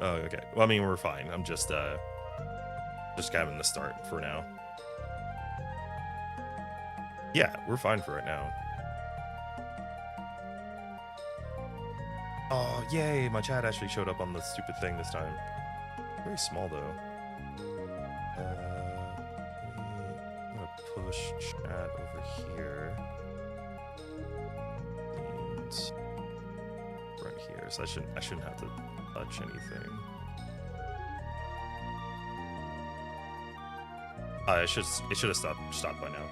Oh, okay. Well, I mean, we're fine. I'm just having the start for now. Yeah, we're fine for right now. Oh, yay! My chat actually showed up on the stupid thing this time. Very small though. I'm gonna push chat over here. And right here. So I shouldn't have to touch anything. It should have stopped by now.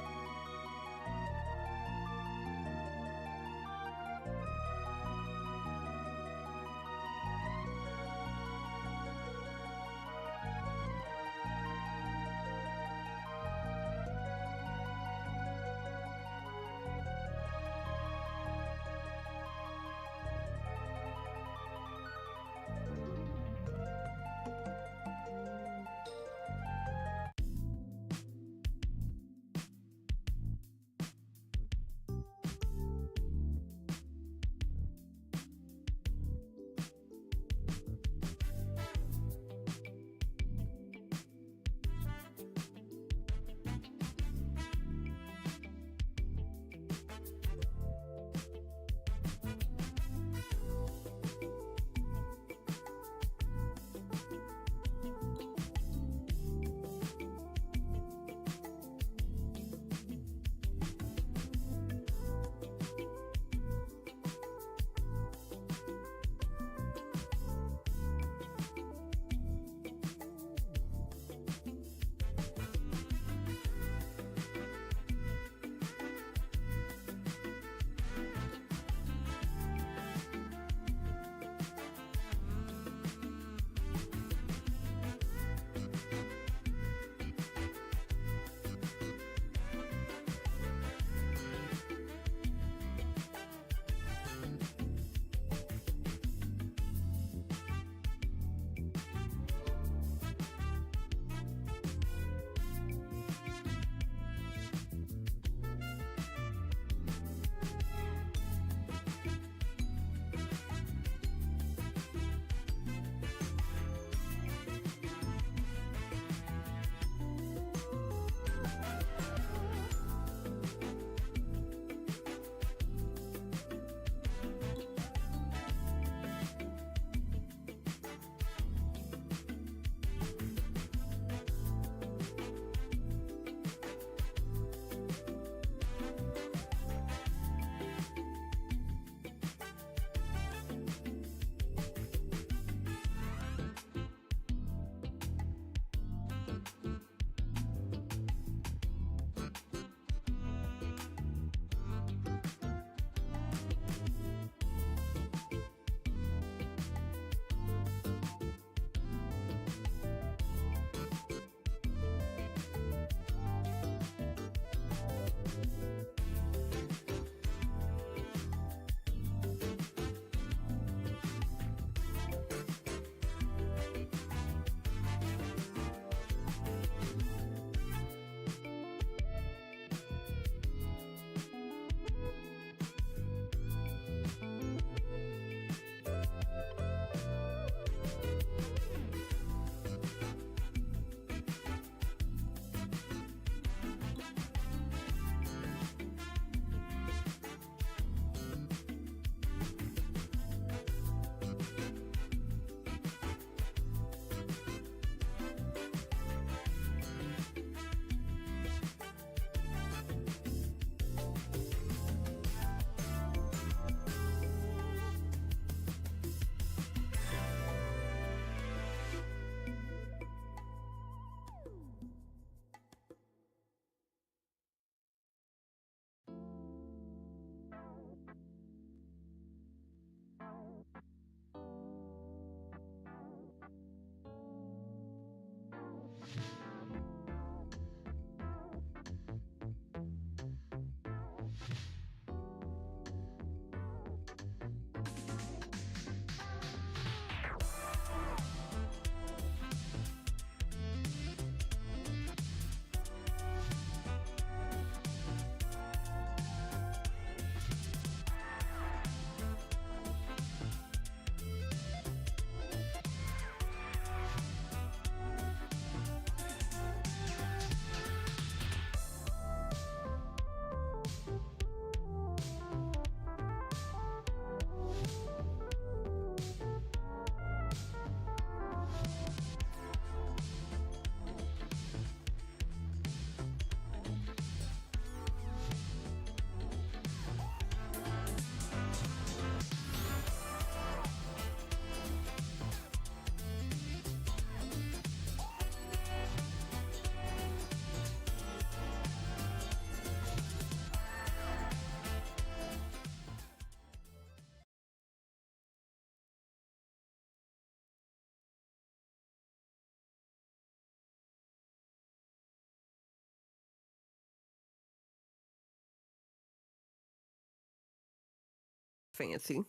fancy.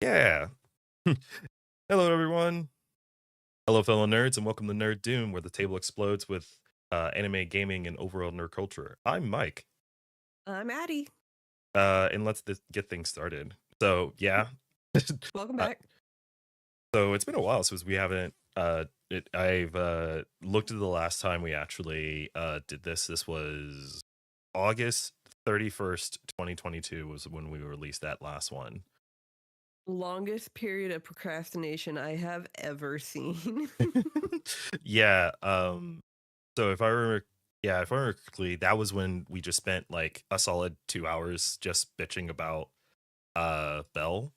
Yeah. Hello, everyone. Hello, fellow nerds, and welcome to Nerd Doom, where the table explodes with anime, gaming, and overall nerd culture. I'm Mike, I'm Addie. and let's get things started. So, yeah. Welcome uh, back. so it's been a while since we haven't. I've looked at the last time we actually did this. This was August 31st, 2022, was when we released that last one. Longest period of procrastination I have ever seen. Yeah. So if I remember correctly, that was when we just spent like a solid 2 hours just bitching about Bell.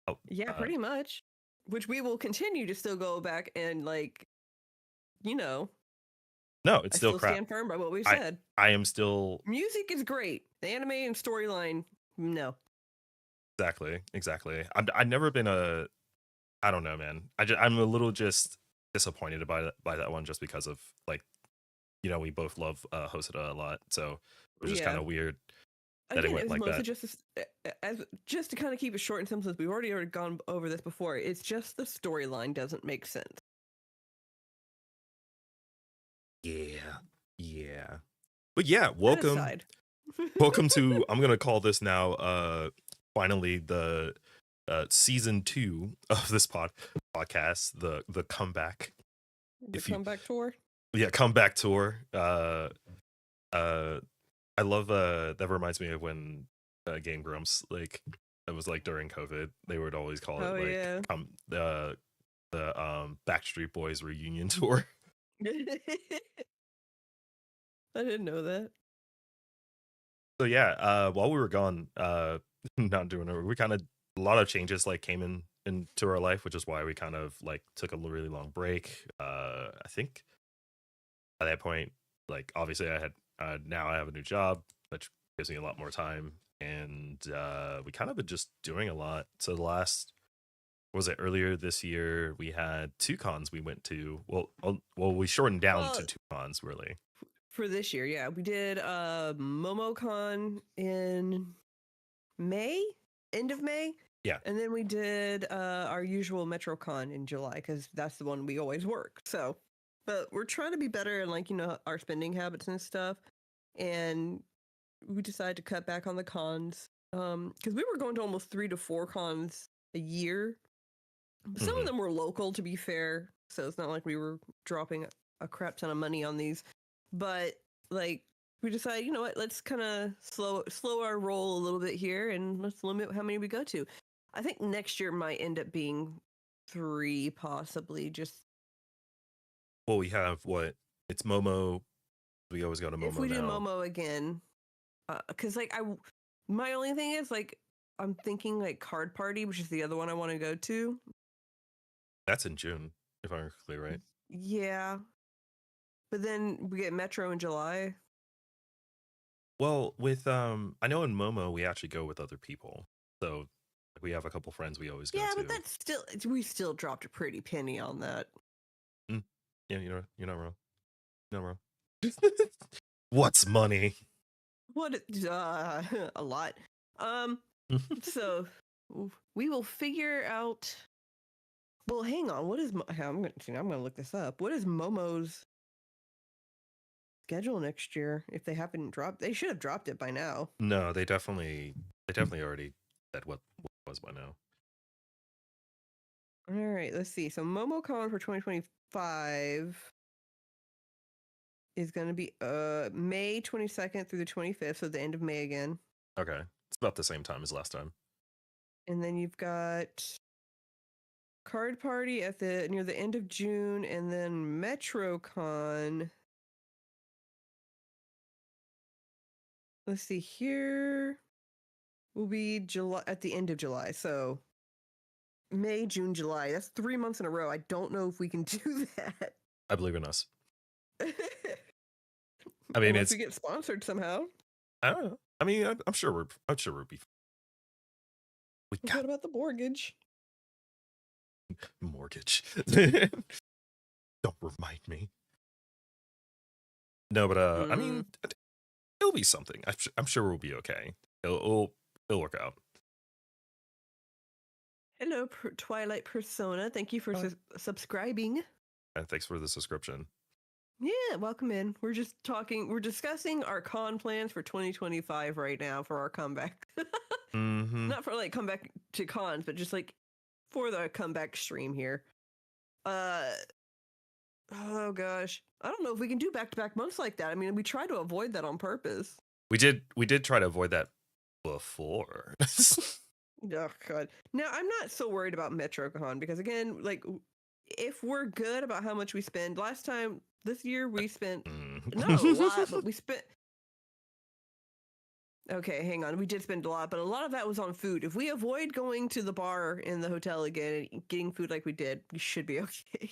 Oh, Yeah, pretty much. Which we will continue to still go back and no, it's I still still crap. stand firm by what we've I said. I am still Music is great. The anime and storyline, no. exactly. I've never been I don't know, man. I'm a little just disappointed by that one just because of like we both love Hosoda a lot, so it was just kind Yeah. of weird that it Again, it went was like mostly that. as just to kind of keep it short and simple, since we've already gone over this before. It's just the storyline doesn't make sense. Yeah. But yeah, That welcome aside. welcome to, I'm gonna call this now finally the season 2 of this podcast, the comeback. The comeback tour. Comeback tour. I love that reminds me of when Game Grumps, like, it was like during COVID, they would always call it Oh like yeah. the Backstreet Boys reunion tour. I didn't know that. So yeah, while we were gone, not doing it, we kind of, a lot of changes like came into our life, which is why we kind of like took a really long break. I think at that point, like, obviously I had now I have a new job, which gives me a lot more time, and we kind of been just doing a lot. So the last, was it earlier this year, we had 2 cons we went to. Well, we shortened down to 2 cons really. For this year, yeah. We did MomoCon in May, end of May. Yeah. And then we did our usual MetroCon in July, because that's the one we always work. So, but we're trying to be better in our spending habits and stuff. And we decided to cut back on the cons. Because we were going to almost 3 to 4 cons a year. Some of them were local, to be fair. So it's not like we were dropping a crap ton of money on these. But like, we decided, you know what, let's kind of slow our roll a little bit here, and let's limit how many we go to. I think next year might end up being 3, possibly. Just Well, we have it's Momo. We always go to if Momo we do now. Momo again, because my only thing is, like, I'm thinking like Card Party, which is the other one I want to go to. That's in June, if I'm clear, right? Yeah, but then we get Metro in July. Well, with I know in Momo we actually go with other people, so we have a couple friends we always go Yeah, to. but that's still, we still dropped a pretty penny on that. Yeah, you're not wrong. You're not wrong. What's money? What a lot. So we will figure out. Well, hang on. What is I'm gonna look this up. What is Momo's schedule next year? If they haven't dropped, they should have dropped it by now. No, they definitely already said what it was by now. All right, let's see. So MomoCon for 2025 is going to be May 22nd through the 25th, so the end of May again. Okay, it's about the same time as last time. And then you've got Card Party at near the end of June, and then MetroCon. Let's see, here will be July, at the end of July. So May, June, July. That's 3 months in a row. I don't know if we can do that. I believe in us. I mean, unless we get sponsored somehow. I don't know. I mean, I'm sure we'll be. What about the mortgage? Mortgage. Don't remind me. No, but I mean, it'll be something. I'm sure we'll be okay. It'll work out. Hello, Twilight Persona. Thank you for Oh, subscribing. and thanks for the subscription. Yeah, welcome in. We're discussing our con plans for 2025 right now for our comeback. Mm-hmm. Not for like comeback to cons, but just like for the comeback stream here. Uh, oh gosh. I don't know if we can do back-to-back months like that. I mean, we try to avoid that on purpose. We did try to avoid that before. Oh god. Now I'm not so worried about MetroCon because again, like if we're good about how much we spend, this year we spent not a lot, but we spent. Okay, hang on. We did spend a lot, but a lot of that was on food. If we avoid going to the bar in the hotel again and getting food like we did, we should be okay.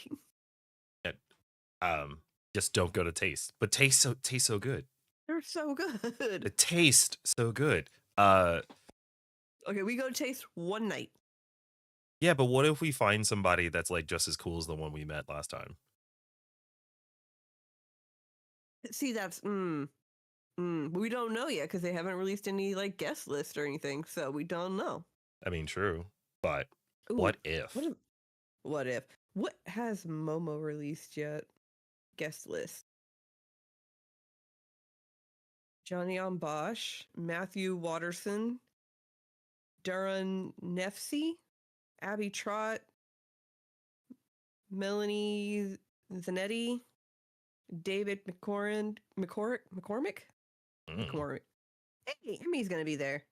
um, just don't go to Taste, but taste so good. They're so good. The taste so good. Okay, we go to Taste one night. Yeah, but what if we find somebody that's like just as cool as the one we met last time? See, that's we don't know yet because they haven't released any like guest list or anything, so we don't know. I mean, true, but Ooh, what if? what if? What has Momo released yet? Guest list. Johnny on Bosch, Matthew Watterson, Darren Nefsey, Abby Trott, Melanie Zanetti, David McCormick. Mm. McCormick. Hey, Emmy's gonna be there.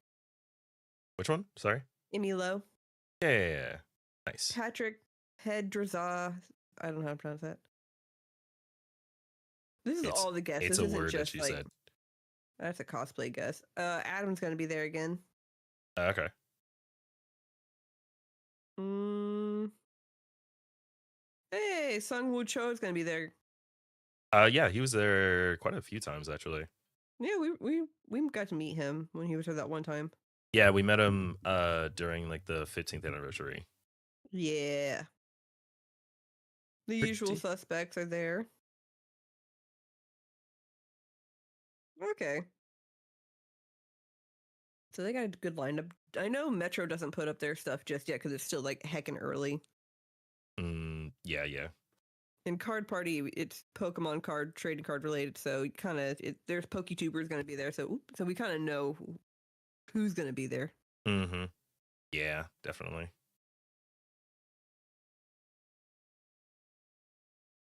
Which one? Sorry. Emmy Lowe. Yeah. Nice. Patrick Hedraza. I don't know how to pronounce that. This is all the guests. It's This a isn't word that just she like said. that's a cosplay guest. Adam's gonna be there again. Okay. Hey, Sung Woo Cho is gonna be there. Yeah, he was there quite a few times actually. Yeah, we got to meet him when he was there that one time. Yeah, we met him during like the 15th anniversary. Yeah. The usual suspects are there. Okay. So they got a good lineup. I know Metro doesn't put up their stuff just yet because it's still like heckin' early. Yeah. In Card Party, it's Pokemon card, trading card related, so kind of there's PokeTubers going to be there, so we kind of know who's going to be there. Mm-hmm. Yeah, definitely.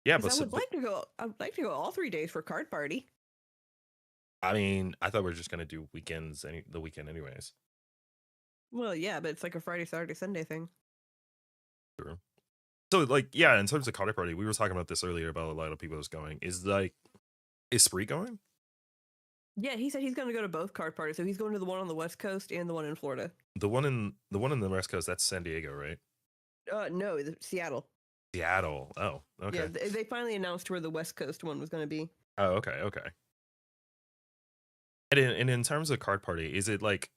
Yeah, but I would like to go. I would like to go all 3 days for Card Party. I mean, I thought we were just gonna do weekends, the weekend, anyways. Well, yeah, but it's like a Friday, Saturday, Sunday thing. True. So, like, yeah, in terms of Card Party, we were talking about this earlier about a lot of people that's going. Is Spree going? Yeah, he said he's going to go to both Card Parties, so he's going to the one on the West Coast and the one in Florida. The one in the West Coast, that's San Diego, right? No, Seattle. Seattle. Oh, okay. Yeah, they finally announced where the West Coast one was going to be. Oh, okay. And in terms of Card Party, is it like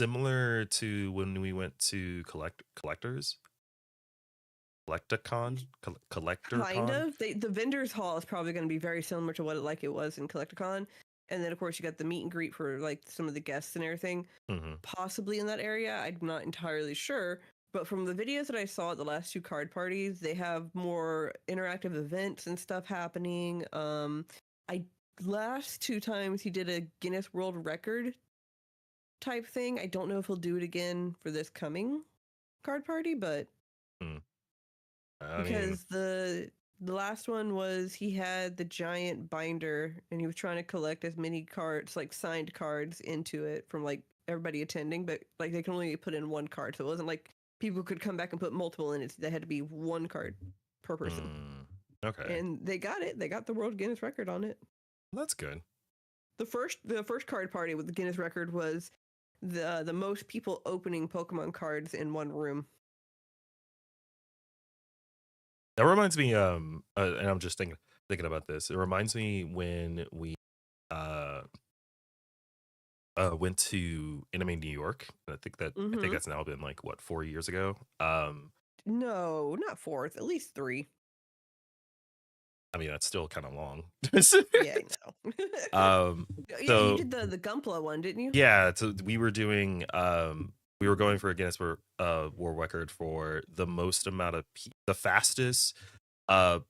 similar to when we went to Collector's? Collecticon? Collector Kind of. The vendors hall is probably going to be very similar to what it was in Collecticon. And then, of course, you got the meet and greet for like some of the guests and everything, possibly in that area. I'm not entirely sure. But from the videos that I saw at the last 2 card parties, they have more interactive events and stuff happening. Last 2 times he did a Guinness World Record type thing. I don't know if he'll do it again for this coming card party, but because the last one was he had the giant binder and he was trying to collect as many cards, like signed cards, into it from like everybody attending, but like they can only put in 1 card, so it wasn't like people could come back and put multiple in it. They had to be 1 card per person. Okay. And they got it. They got the World Guinness record on it. That's good. The first card party with the Guinness record was the most people opening Pokemon cards in 1 room. That reminds me, and I'm just thinking about this. It reminds me when we went to Anime New York. I think that's now been like what 4 years ago. No, not 4. At least 3. I mean, that's still kind of long. Yeah, I know. So you did the Gunpla one, didn't you? Yeah, so we were doing we were going for a Guinness World Record for the most amount of the fastest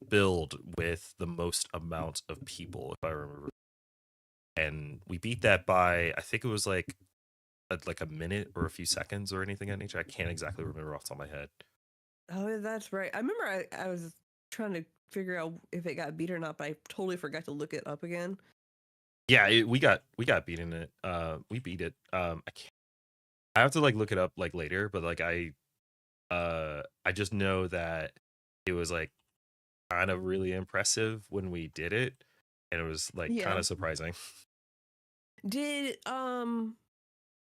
build with the most amount of people, if I remember. And we beat that by, I think it was like a minute or a few seconds or anything of nature. I can't exactly remember off the top of my head. Oh, that's right. I remember I was trying to figure out if it got beat or not, but I totally forgot to look it up again. Yeah, we got beaten it. We beat it. I can't. I have to like look it up like later, but like I just know that it was like kind of really impressive when we did it, and it was like kind Yeah. of surprising. Did um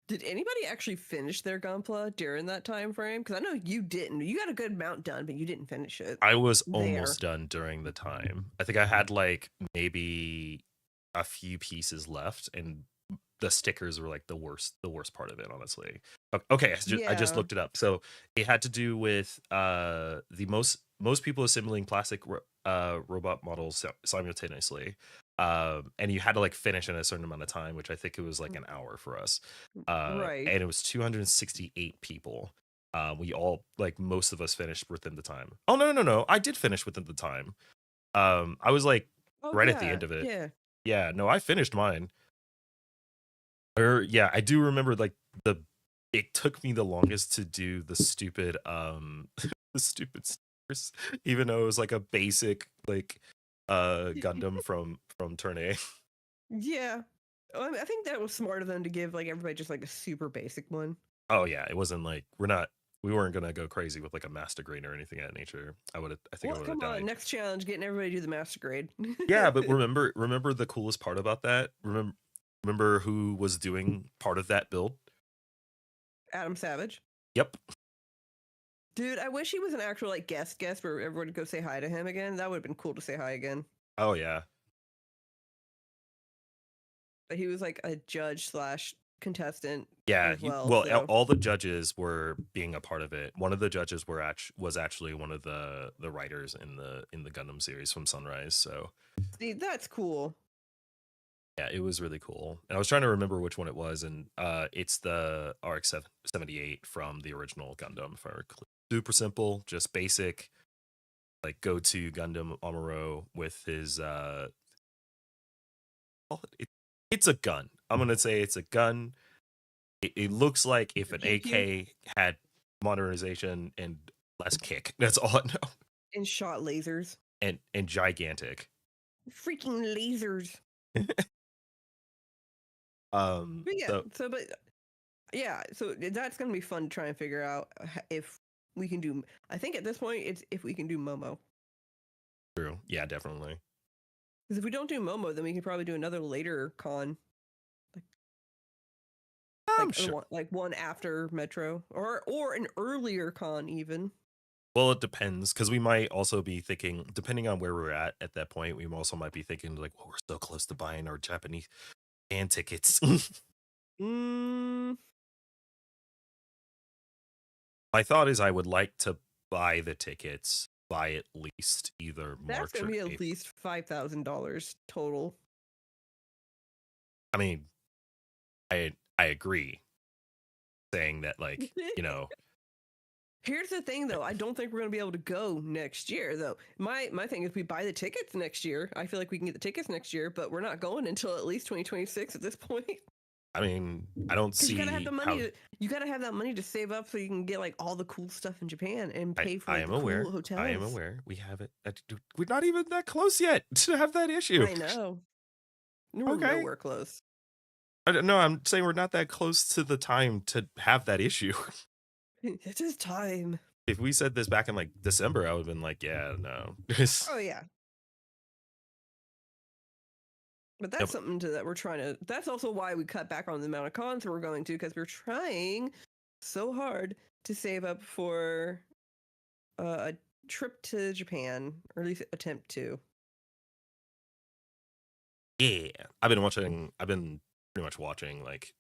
did anybody actually finish their Gunpla during that time frame? Because I know you didn't. You got a good amount done, but you didn't finish it I was there. almost done during the time. I think I had like maybe a few pieces left, and the stickers were like the worst part of it, honestly. Okay, I just Yeah. looked it up. So it had to do with the most people assembling plastic robot models simultaneously. And you had to like finish in a certain amount of time, which I think it was like an hour for us. Right. And it was 268 people. We all like most of us finished within the time. Oh no, I did finish within the time. I was like Oh right at the yeah. end of it. Yeah. Yeah, no, I finished mine. Or yeah, I do remember like the it took me the longest to do the stupid the stupid stairs, even though it was like a basic like Gundam from Turn A. Yeah. I think that was smart of them to give like everybody just like a super basic one. Oh yeah, it wasn't like we weren't gonna go crazy with like a master grade or anything of that nature. I think I Well, would have come on, died. next challenge, getting everybody to do the master grade. Yeah, but remember the coolest part about that? Remember who was doing part of that build? Adam Savage. Yep. Dude, I wish he was an actual like guest where everyone would go say hi to him again. That would have been cool to say hi again. Oh yeah. But he was like a judge slash contestant Yeah, as well. well, So all the judges were being a part of it. One of the judges was actually one of the writers in the Gundam series from Sunrise. So see, that's cool. yeah, it was really cool. And I was trying to remember which one it was, and it's the RX 78 from the original Gundam. If I recall. Super simple, just basic, like go to Gundam Amuro with his well, it's a gun. I'm gonna say it's a gun. It looks like if an Kick you AK had modernization and less kick. That's all I know. and shot lasers. And gigantic. Freaking lasers. But yeah, So so that's gonna be fun to try and figure out if we can do. I think at this point it's if we can do Momo. true. Yeah, definitely. Because if we don't do Momo, then we can probably do another later con, like I'm sure. like one after Metro, or an earlier con even. Well, it depends because we might also be thinking, depending on where we're at that point, we also might be thinking like, well, we're so close to buying our Japanese fan tickets. Mm, My thought is I would like to buy the tickets by at least either that's March gonna or be at April. least $5,000 total. I mean, I agree, saying that like Here's the thing, though. I don't think we're gonna be able to go next year, though. My thing is, we buy the tickets next year. I feel like we can get the tickets next year, but we're not going until at least 2026 at this point. I mean, I don't Because you gotta have see the money. how You gotta have that money to save up so you can get like all the cool stuff in Japan and pay for I like am the cool aware. I am hotels. aware. We have it. We're not even that close yet to have that issue. I know. We're Okay. nowhere close. I don't know. I'm saying we're not that close to the time to have that issue. It's just time. If we said this back in like December, I would have been like, yeah, no. Oh yeah. But No, that's something that we're trying to. That's also why we cut back on the amount of cons we're going to because we're trying so hard to save up for a trip to Japan, or at least attempt to. yeah. I've been pretty much watching like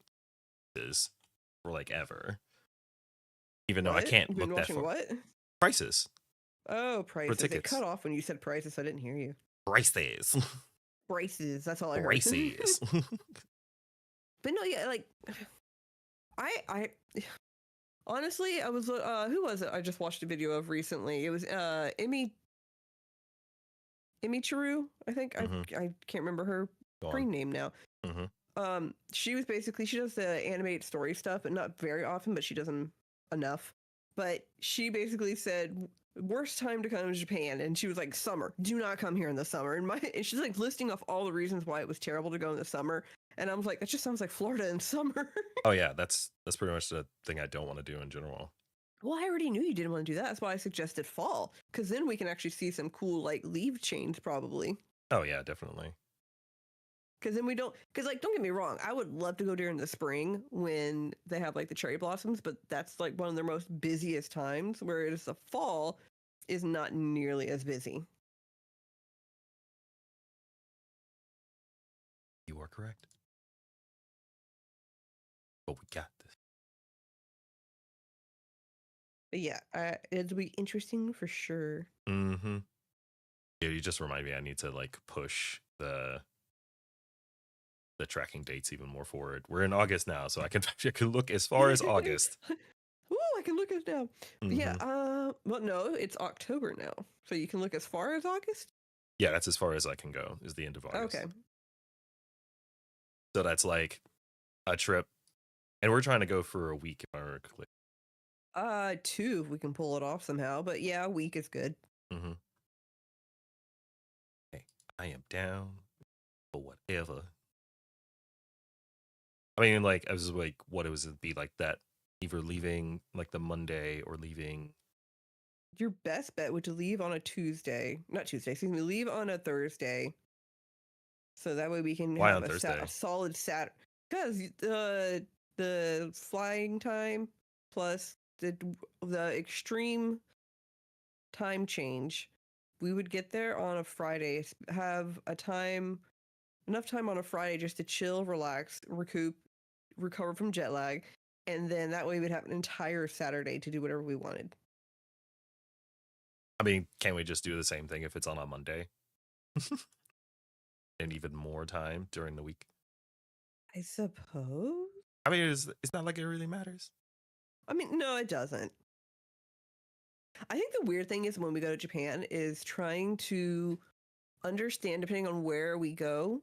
this for like ever. Even though I What? can't You've been look that watching far. what? Prices Oh, for prices. It tickets. cut off when you said prices. I didn't hear you. Prices. Braces. That's all I heard. Prices. But no, yeah, like I Honestly, I was who was it? I just watched a video of recently. It was Emmy Charu, I think. Mm-hmm. I can't remember her Go on. screen name now. Mm-hmm. She was basically she does the animated story stuff, but not very often, but she does them enough. But she basically said worst time to come to Japan, and she was like summer. Do not come here in the summer. And she's like listing off all the reasons why it was terrible to go in the summer. And I was like, that just sounds like Florida in summer. Oh yeah, that's pretty much the thing I don't want to do in general. Well, I already knew you didn't want to do that. That's why I suggested fall, because then we can actually see some cool like leaf change probably. Oh yeah, definitely. Because then we don't, because like don't get me wrong, I would love to go during the spring when they have like the cherry blossoms, but that's like one of their most busiest times. Whereas the fall is not nearly as busy. You are correct. But we got this. But yeah, it'll be interesting for sure. Mm-hmm. Yeah, you just remind me I need to like push the tracking dates even more forward. We're in August now, so I can look as far as August. Ooh, I can look at it now. Mm-hmm. Yeah, well, no, it's October now, so you can look as far as August. Yeah, that's as far as I can go. Is the end of August. Okay. So that's like a trip, and we're trying to go for a week if I remember correctly. 2 if we can pull it off somehow. But yeah, a week is good. Mm-hmm. Hey, I am down for whatever. I mean, like, I was like, what it was be like that, either leaving like the Monday or leaving. Your best bet would to leave on a Tuesday, not Tuesday, excuse me, leave on a Thursday. So that way we can Why have on Thursday? a solid Saturday. Because the flying time plus the extreme time change, we would get there on a Friday, have enough time on a Friday just to chill, relax, recover from jet lag, and then that way we'd have an entire Saturday to do whatever we wanted. I mean, can't we just do the same thing if it's on a Monday? And even more time during the week. I suppose. I mean, it's not like it really matters. I mean, no, it doesn't. I think the weird thing is when we go to Japan is trying to understand, depending on where we go,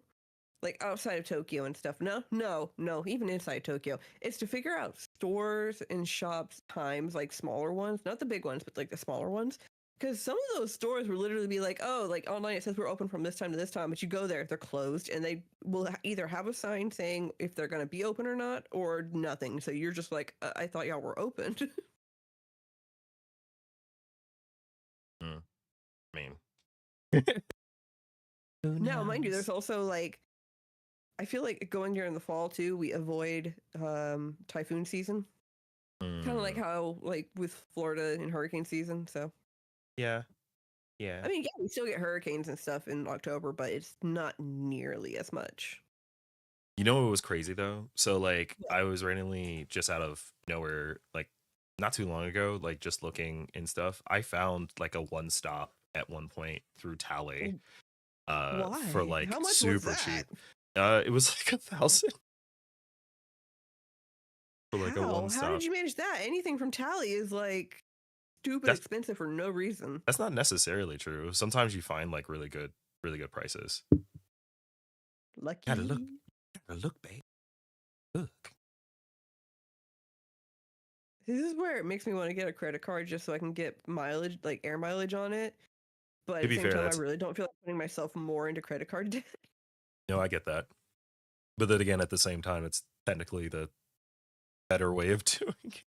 like outside of Tokyo and stuff. No, even inside Tokyo, it's to figure out stores and shops times, like smaller ones, not the big ones, but like the smaller ones. Because some of those stores will literally be like, oh, like online it says we're open from this time to this time, but you go there, they're closed, and they will either have a sign saying if they're going to be open or not, or nothing. So you're just like, I thought y'all were open. I mean, Now, mind you, there's also like, I feel like going during the fall too, we avoid typhoon season. Kind of like how like with Florida in hurricane season. So yeah. I mean, yeah, we still get hurricanes and stuff in October, but it's not nearly as much. You know what was crazy though? So like I was randomly just out of nowhere, like not too long ago, like just looking and stuff. I found like a one stop at one point through Tally, for Why? like How much was super that? cheap. It was like 1,000 for like a one How stop. did you manage that? Anything from Tally is like stupid That's expensive for no reason. that's not necessarily true. Sometimes you find like really good prices. Lucky. Gotta look, babe. Look. This is where it makes me want to get a credit card just so I can get mileage, like air mileage on it. But To at be the same fair, time, I that's really don't feel like putting myself more into credit card debt. no, I get that. But then again, at the same time, it's technically the better way of doing it.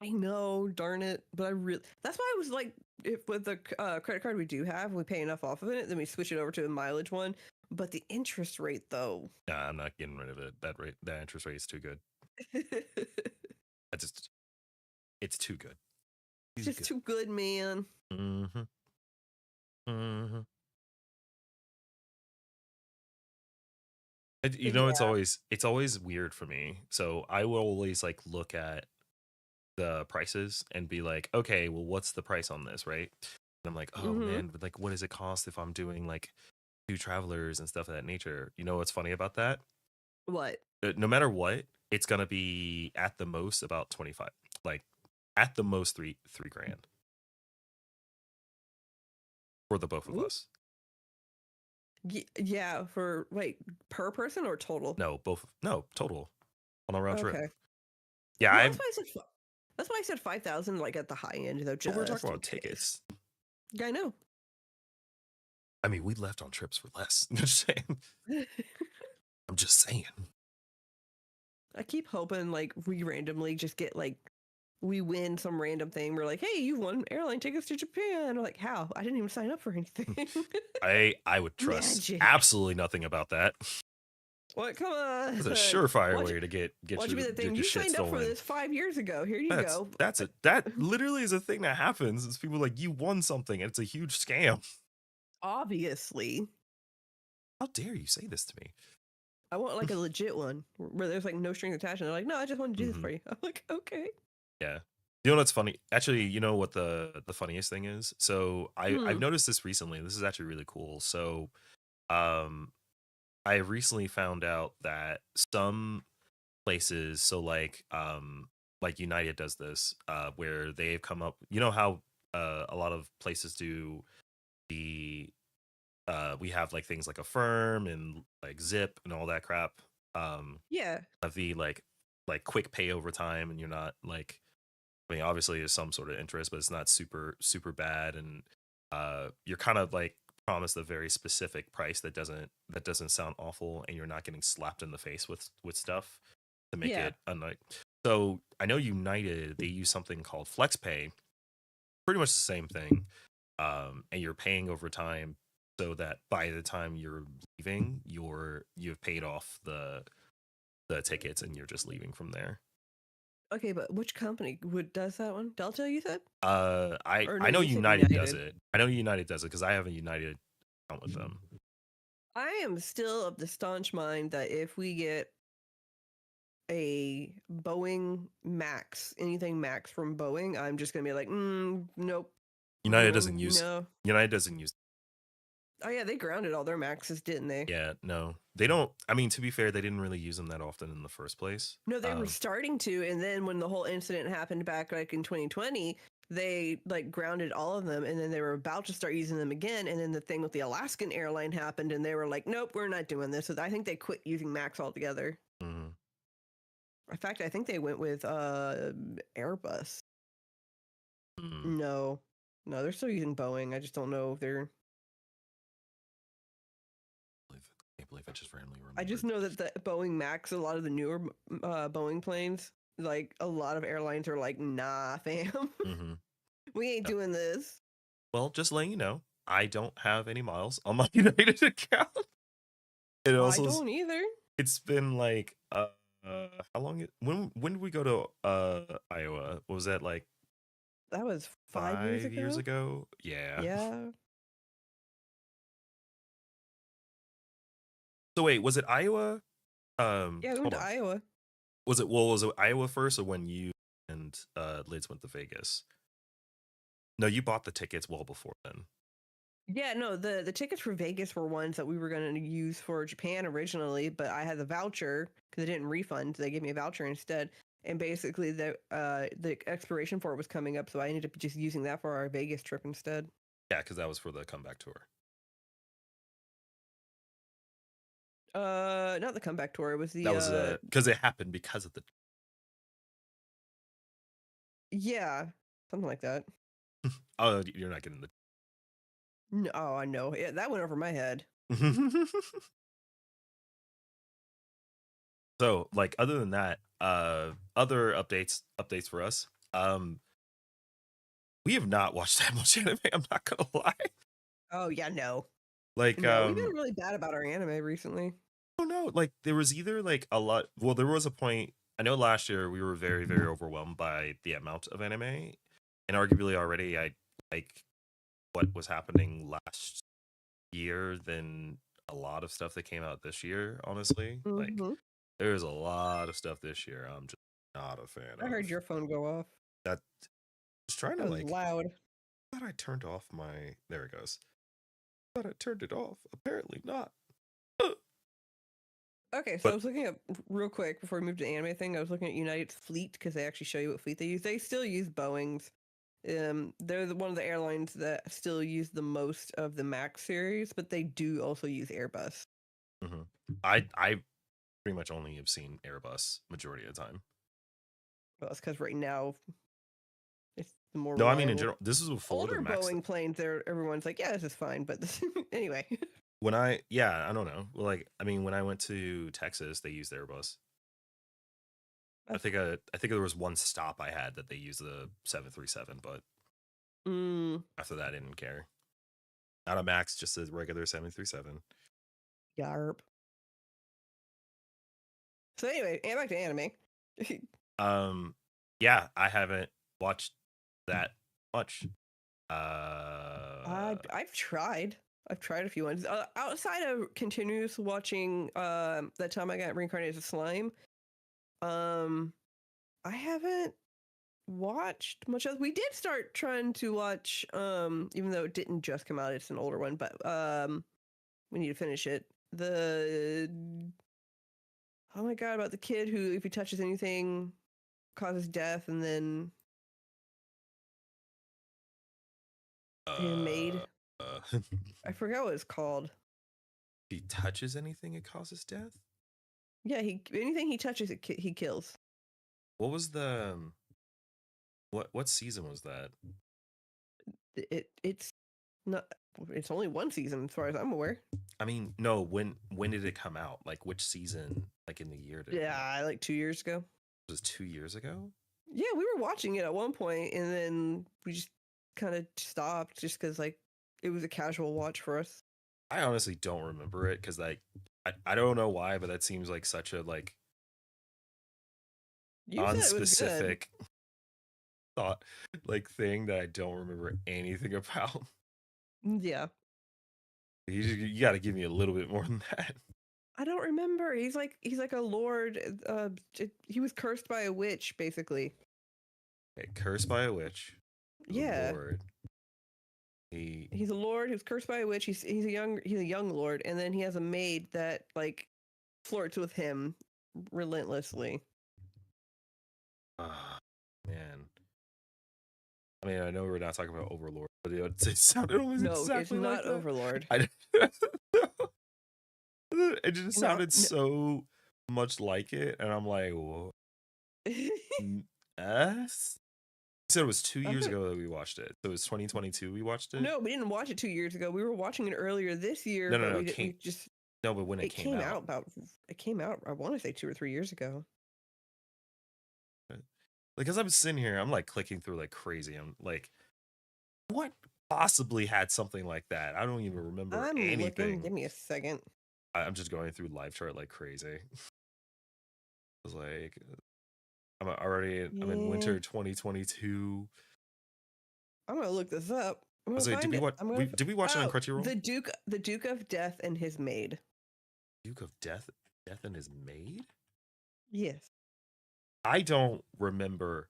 I know, darn it. But I really, that's why I was like, if with the credit card we do have, we pay enough off of it, then we switch it over to a mileage one. But the interest rate, though. Nah, I'm not getting rid of it. That interest rate is too good. I just, it's too good. It's just too good, man. Mm-hmm. Mm-hmm. You know, it's always weird for me. So I will always like look at the prices and be like, okay, well, what's the price on this, right? And I'm like, oh man, but like, what does it cost if I'm doing like 2 travelers and stuff of that nature? You know what's funny about that? What? No matter what, it's gonna be at the most about 25. like at the most three grand for the both of Ooh. us. Yeah, for wait, per person or total? No, both. No, total on a round trip. Okay. Yeah, Well, I've. that's why I said 5,000, like at the high end, though, But we're talking just in about case. tickets. Yeah, I know. I mean, we left on trips for less. I'm just saying. I'm just saying. I keep hoping like we randomly just get like we win some random thing. We're like, hey, you won airline tickets to Japan. We're like, how? I didn't even sign up for anything. I would trust Magic. absolutely nothing about that. What? Come on. That's a surefire Watch, way to get watch it be that thing. your You shit signed up for stolen. this 5 years ago. Here you go. That literally is a thing that happens. It's people like you won something and it's a huge scam. Obviously. How dare you say this to me? I want like a legit one where there's like no strings attached. And they're like, no, I just want to do this Mhm. for you. I'm like, okay. Yeah. You know what's funny? Actually, you know what the funniest thing is? So I've noticed this recently. This is actually really cool. So um I recently found out that some places, so like United does this, where they've come up, you know how a lot of places do the we have like things like Affirm and like Zip and all that crap. Yeah. Of the like quick pay over time, and you're not like, I mean, obviously there's some sort of interest, but it's not super bad, and you're kind of like promised a very specific price that doesn't sound awful, and you're not getting slapped in the face with stuff to make Yeah. it unlike. So I know United, they use something called FlexPay, pretty much the same thing, and you're paying over time, so that by the time you're leaving, you've paid off the tickets and you're just leaving from there. Okay, but which company does that one? Delta, you said? Or no, I know you said United does United. it. I know United does it because I have a United account with them. I am still of the staunch mind that if we get a Boeing Max, anything Max from Boeing, I'm just gonna be like, nope, no. United doesn't use. Oh yeah, they grounded all their Maxes, didn't they? Yeah, no, they don't. I mean, to be fair, they didn't really use them that often in the first place. No, they were starting to, and then when the whole incident happened back like in 2020, they like grounded all of them, and then they were about to start using them again, and then the thing with the Alaskan airline happened, and they were like, nope, we're not doing this. So I think they quit using Max altogether. Mhm. In fact, I think they went with Airbus. Mm. No, no, they're still using Boeing. I just don't know if they're. I can't believe I just randomly remembered. I just know that the Boeing Max, a lot of the newer Boeing planes, like a lot of airlines are like, nah, fam, Mm-hmm. we ain't doing this. Well, just letting you know, I don't have any miles on my United account. It I also, don't either. it's been like how long? When did we go to Iowa? What was that, like That was 5 years 5 years ago. ago? Yeah. Yeah. So wait, was it Iowa? Yeah, we went Hold to on. Iowa. Was it Iowa first, or when you and Liz went to Vegas? No, you bought the tickets well before then. Yeah, no, the tickets for Vegas were ones that we were going to use for Japan originally, but I had the voucher because they didn't refund. They gave me a voucher instead, and basically the expiration for it was coming up, so I ended up just using that for our Vegas trip instead. Yeah, because that was for the comeback tour. Not the comeback tour. It was That was because it happened because of the. yeah, something like that. Oh, you're not getting the. No, oh, I know. Yeah, that went over my head. So, like, other than that, other updates for us. We have not watched that much anime. I'm not gonna lie. Oh yeah, no, Like, no, we've been really bad about our anime recently. I don't know. Like, there was either like a lot. Well, there was a point. I know last year we were very overwhelmed by the amount of anime, and arguably already I like what was happening last year than a lot of stuff that came out this year. Honestly, like, Mm-hmm. there's a lot of stuff this year I'm just not a fan I heard of. your phone go off. That was trying to That was like. loud. I thought I turned off my. There it goes. I thought I turned it off. Apparently not. Okay, so I But was looking up real quick before we moved to the anime thing. I was looking at United's fleet because they actually show you what fleet they use. They still use Boeing's. They're one of the airlines that still use the most of the Max series, but they do also use Airbus. I pretty much only have seen Airbus majority of the time. Well, that's because right now it's the more No, I mean in reliable. general, this is before the Older Max. Boeing planes, everyone's like, yeah, this is fine. But anyway, When I don't know. Well, like I mean, when I went to Texas, they used Airbus. I think there was one stop I had that they used the 737, but after that, I didn't care. Not a Max, just a regular 737. yarp. So anyway, and back to anime. Yeah, I haven't watched that much. I've tried. I've tried a few ones outside of continuous watching. That time I got reincarnated as a slime. I haven't watched much of. We did start trying to watch. Even though it didn't just come out, it's an older one, but we need to finish it. Oh my god, about the kid who, if he touches anything, causes death, and then his maid. uh, I forgot what it's called. he touches anything, it causes death. Yeah, anything he touches, he kills. What was the what season was that? It's not. It's only one season, as far as I'm aware. I mean, no. When did it come out? Like which season? Like in the year did it come out? Yeah, like 2 years ago. It was 2 years ago. Yeah, we were watching it at one point, and then we just kind of stopped, just because like it was a casual watch for us. I honestly don't remember it because like I don't know why, but that seems like such a like You said it was good. unspecific thought like thing that I don't remember anything about. Yeah, You got to give me a little bit more than that. I don't remember. He's like a lord. He was cursed by a witch, basically. Okay, cursed by a witch. Yeah, Lord. he's a lord who's cursed by a witch. He's a young lord, and then he has a maid that like flirts with him relentlessly. Man. I mean, I know we're not talking about Overlord, but it sounded almost No, it's exactly like not that. Overlord. It just sounded so much like it, and I'm like, whoa. Us? You said it was 2 years ago that we watched it. So it was 2022 we watched it? No, we didn't watch it 2 years ago. We were watching it earlier this year, No, but no. we just. No, but when it came out. It came out, I want to say 2 or 3 years ago. Because I'm sitting here, I'm like clicking through like crazy. I'm like, what possibly had something like that? I don't even remember I'm anything. looking. Give me a second. I'm just going through live chart like crazy. I was like, I'm in winter 2022. I'm gonna look this up. I was like, did we watch it on Crunchyroll? The Duke of Death and his maid. Duke of Death and his maid? Yes. I don't remember.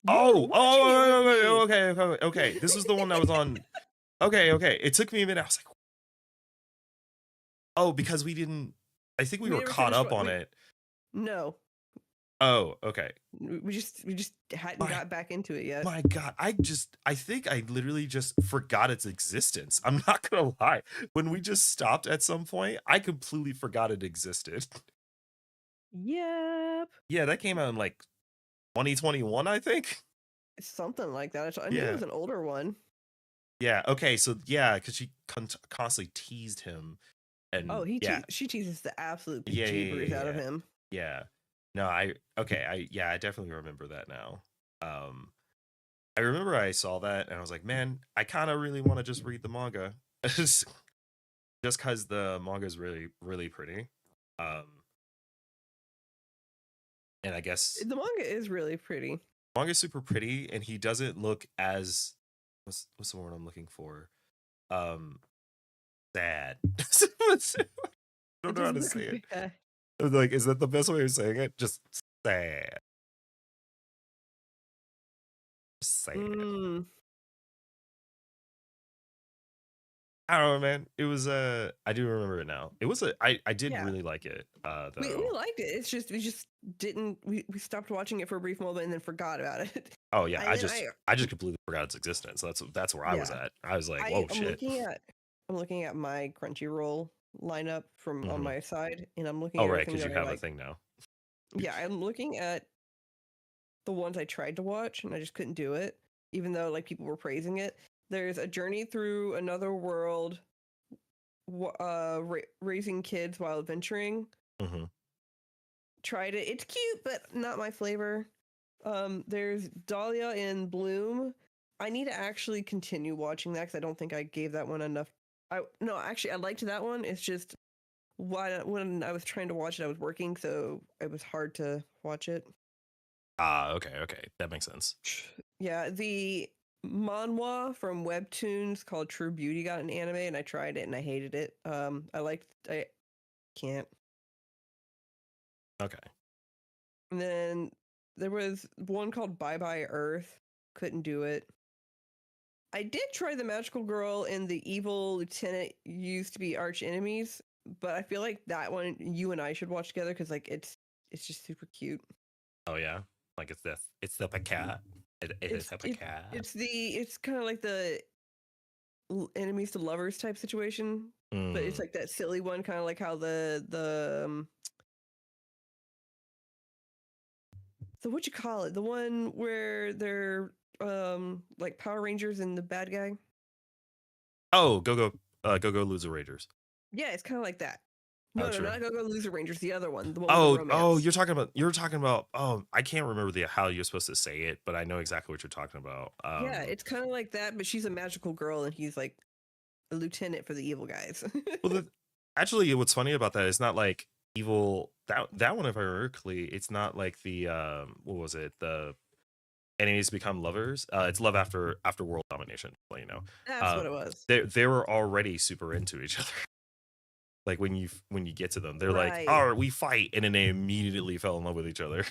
You were watching it with me. Okay. This is the one that was on. Okay. It took me a minute. I was like, oh, because we didn't. I think we were caught up on it. No. Oh, okay. We just hadn't got back into it yet. My God, I think I literally just forgot its existence. I'm not gonna lie. When we just stopped at some point, I completely forgot it existed. Yep. Yeah, that came out in like 2021, I think. It's something like that. I knew it was an older one. Yeah. Okay. So yeah, because she constantly teased him, and she teases the absolute bejeebers out of him. Yeah. No, I definitely remember that now. I remember I saw that and I was like, man, I kind of really want to just read the manga, just because the manga is really, really pretty. And I guess the manga is really pretty. Manga's super pretty, and he doesn't look as what's the word I'm looking for? Sad. I don't know how to say it. Like, is that the best way of saying it? Just sad. Sad. I don't know, man. It was I do remember it now. It was I did Yeah. really like it, We though. liked it. It's just we just didn't we stopped watching it for a brief moment and then forgot about it. Oh yeah, I then I I just completely forgot its existence. That's where I was yeah. at. I was like, I whoa, I'm shit. looking at my Crunchyroll lineup from on Hmm. my side, and I'm looking Oh at right, everything because that you I have a like. thing now. Yeah, I'm looking at the ones I tried to watch and I just couldn't do it, even though like people were praising it. There's A Journey Through Another World, raising kids while adventuring. Hmm. Tried it. It's cute, but not my flavor. There's Dahlia in Bloom. I need to actually continue watching that because I don't think I gave that one enough. I no, actually, I liked that one. It's just when I was trying to watch it, I was working, so it was hard to watch it. Ah, okay, okay, that makes sense. Yeah, the manhwa from Webtoons called True Beauty got an anime, and I tried it and I hated it. I can't. Okay. And then there was one called Bye Bye Earth. Couldn't do it. I did try the magical girl and the evil lieutenant used to be arch enemies, but I feel like that one you and I should watch together because like it's just super cute. Oh yeah, like it's the cat. It is It's a it cat. it's kind of like the enemies to lovers type situation, but it's Mm. like that silly one, kind of like how the what you call it, the one where they're like Power Rangers and the bad guy. Oh, go loser ragers. Yeah, it's kind of like that. Oh, No, true. Not Go Go Loser Rangers. The other one, the one with the Oh, romance. you're talking about. Oh, I can't remember the how you're supposed to say it, but I know exactly what you're talking about. Yeah, it's kind of like that, but she's a magical girl and he's like a lieutenant for the evil guys. Well, actually, what's funny about that is not like evil. That one, if I remember correctly, it's not like the what was it? The enemies become lovers. It's love after world domination. Well, That's what um, it was. they were already super into each other. Like when you get to them, they're like, Right. "Oh, we fight," and then they immediately fell in love with each other.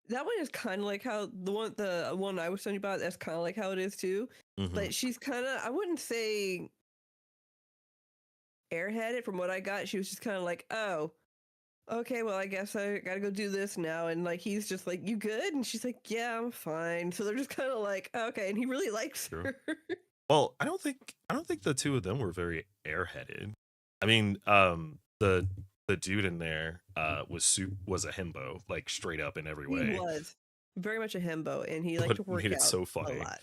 That one is kind of like how the one I was telling you about. That's kind of like how it is too. Hmm. But she's kind of, I wouldn't say airheaded from what I got. She was just kind of like, oh, okay, well, I guess I gotta go do this now. And like, he's just like, you good? And she's like, yeah, I'm fine. So they're just kind of like, okay. And he really likes True. her. Well, I don't think the two of them were very airheaded. I mean, the dude in there was a himbo, like straight up in every He way. was very much a himbo and he liked What to made work it out so a funny? lot.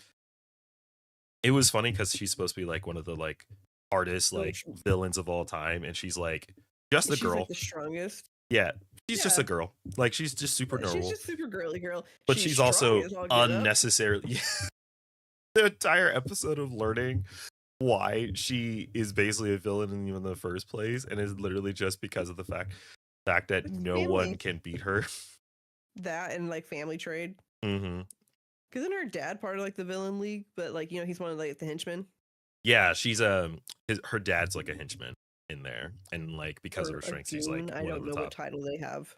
It was funny because she's supposed to be like one of the like hardest So like villains of all time, and she's like just a she's like girl. the strongest. Yeah, she's just Yeah. a girl. Like she's just super She's normal, just super girly girl. but She's she's strong also as all get up. unnecessarily. The entire episode of learning why she is basically a villain in the first place, and is literally just because of the fact that It's no one family. can beat her. That and like family trade. Hmm. Cause isn't her dad part of like the villain league? But like, he's one of like the henchmen Yeah, she's her dad's like a henchman in there, and like because of or her a strength, she's goon. like I one of don't the know what top. title they have.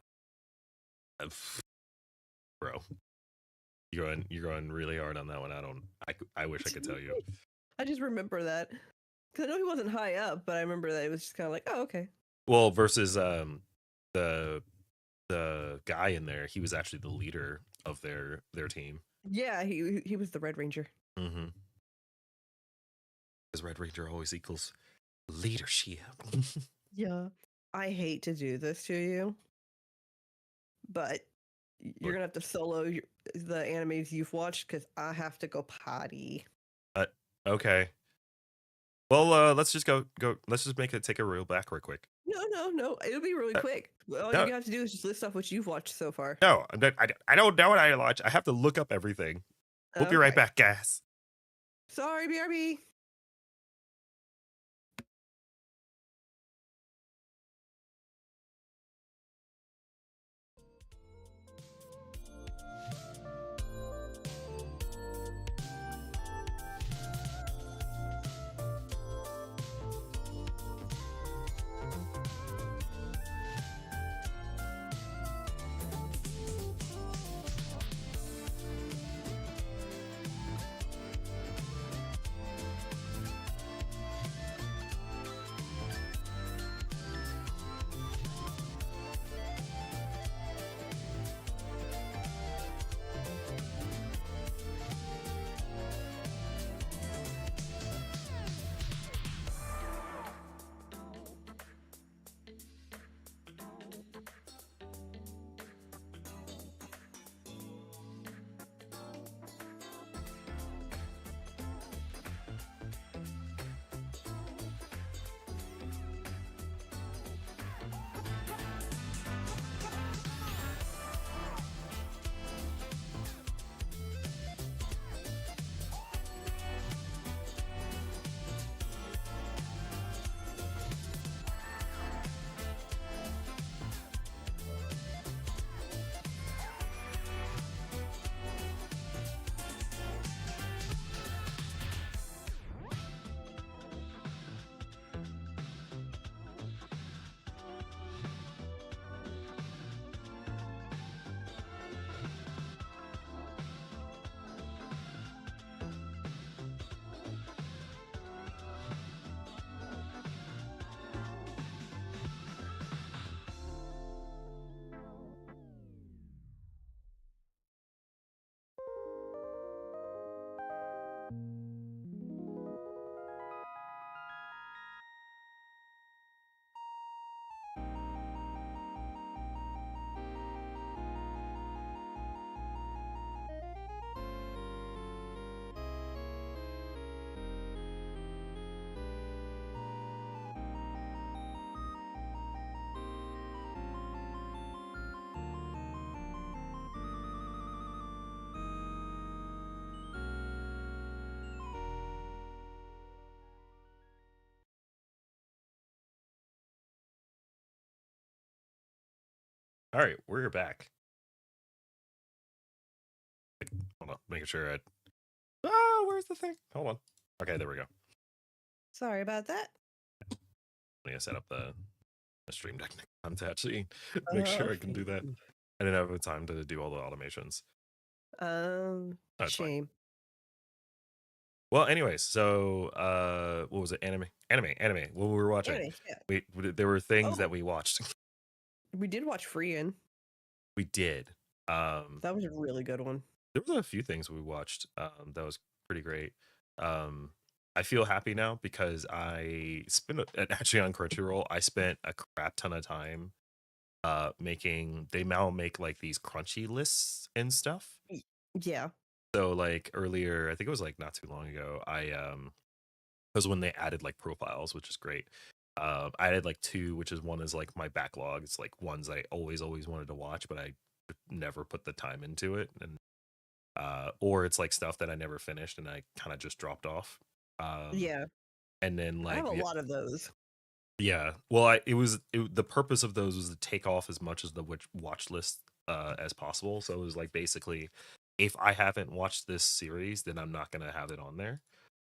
Bro, you're going really hard on that one. I wish I could tell you. I just remember that. Cause I know he wasn't high up, but I remember that it was just kind of like, oh, okay. Well, versus the guy in there, he was actually the leader of their team. Yeah, he was the Red Ranger. Mm-hmm. Because Red Ranger always equals leadership. Yeah. I hate to do this to you, but you're What? gonna have to solo the animes you've watched because I have to go potty. Okay. Well, let's just go. Let's just take a reel back real quick. No. It'll be really Uh, quick. All no, you have to do is just list off what you've watched so far. no, I'm not, I don't know what I watch. I have to look up everything. We'll be right Okay. back, guys. Sorry, BRB. All right, we're back. Hold on, making sure I. Ah, where's the thing? Hold on. Okay, there we go. Sorry about that. I need to set up the stream deck to actually make Uh, sure I can do that. I didn't have the time to do all the automations. That's fine. shame. Well, anyways, so what was it? Anime. What we were watching. Anyway, yeah. There were things that Oh, we watched. we did watch Freein. We did. That was a really good one. There was a few things we watched that was pretty great. Um, I feel happy now because I spent actually on Crunchyroll. I spent a crap ton of time making. They now make like these crunchy lists and stuff. Yeah. So like earlier, I think it was like not too long ago. I was when they added like profiles, which is great. I added like two, which is one is like my backlog. It's like ones I always wanted to watch, but I never put the time into it, and or it's like stuff that I never finished and I kind of just dropped off. Yeah. And then I have like a lot of those. yeah, well, the purpose of those was to take off as much as the watch list as possible. So it was like basically, if I haven't watched this series, then I'm not gonna have it on there.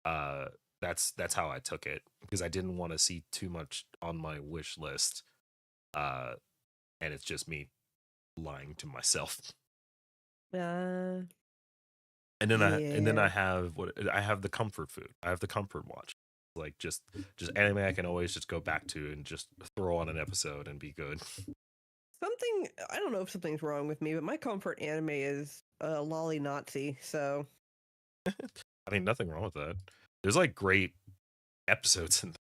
Uh, that's how I took it because I didn't want to see too much on my wish list. Uh, and it's just me lying to myself. Uh, And then yeah. I have what I have the comfort food. I have the comfort watch. Like just anime I can always just go back to and just throw on an episode and be good. Something, I don't know if something's wrong with me, but my comfort anime is Lolly Nazi. So I mean, nothing wrong with that. There's like great episodes and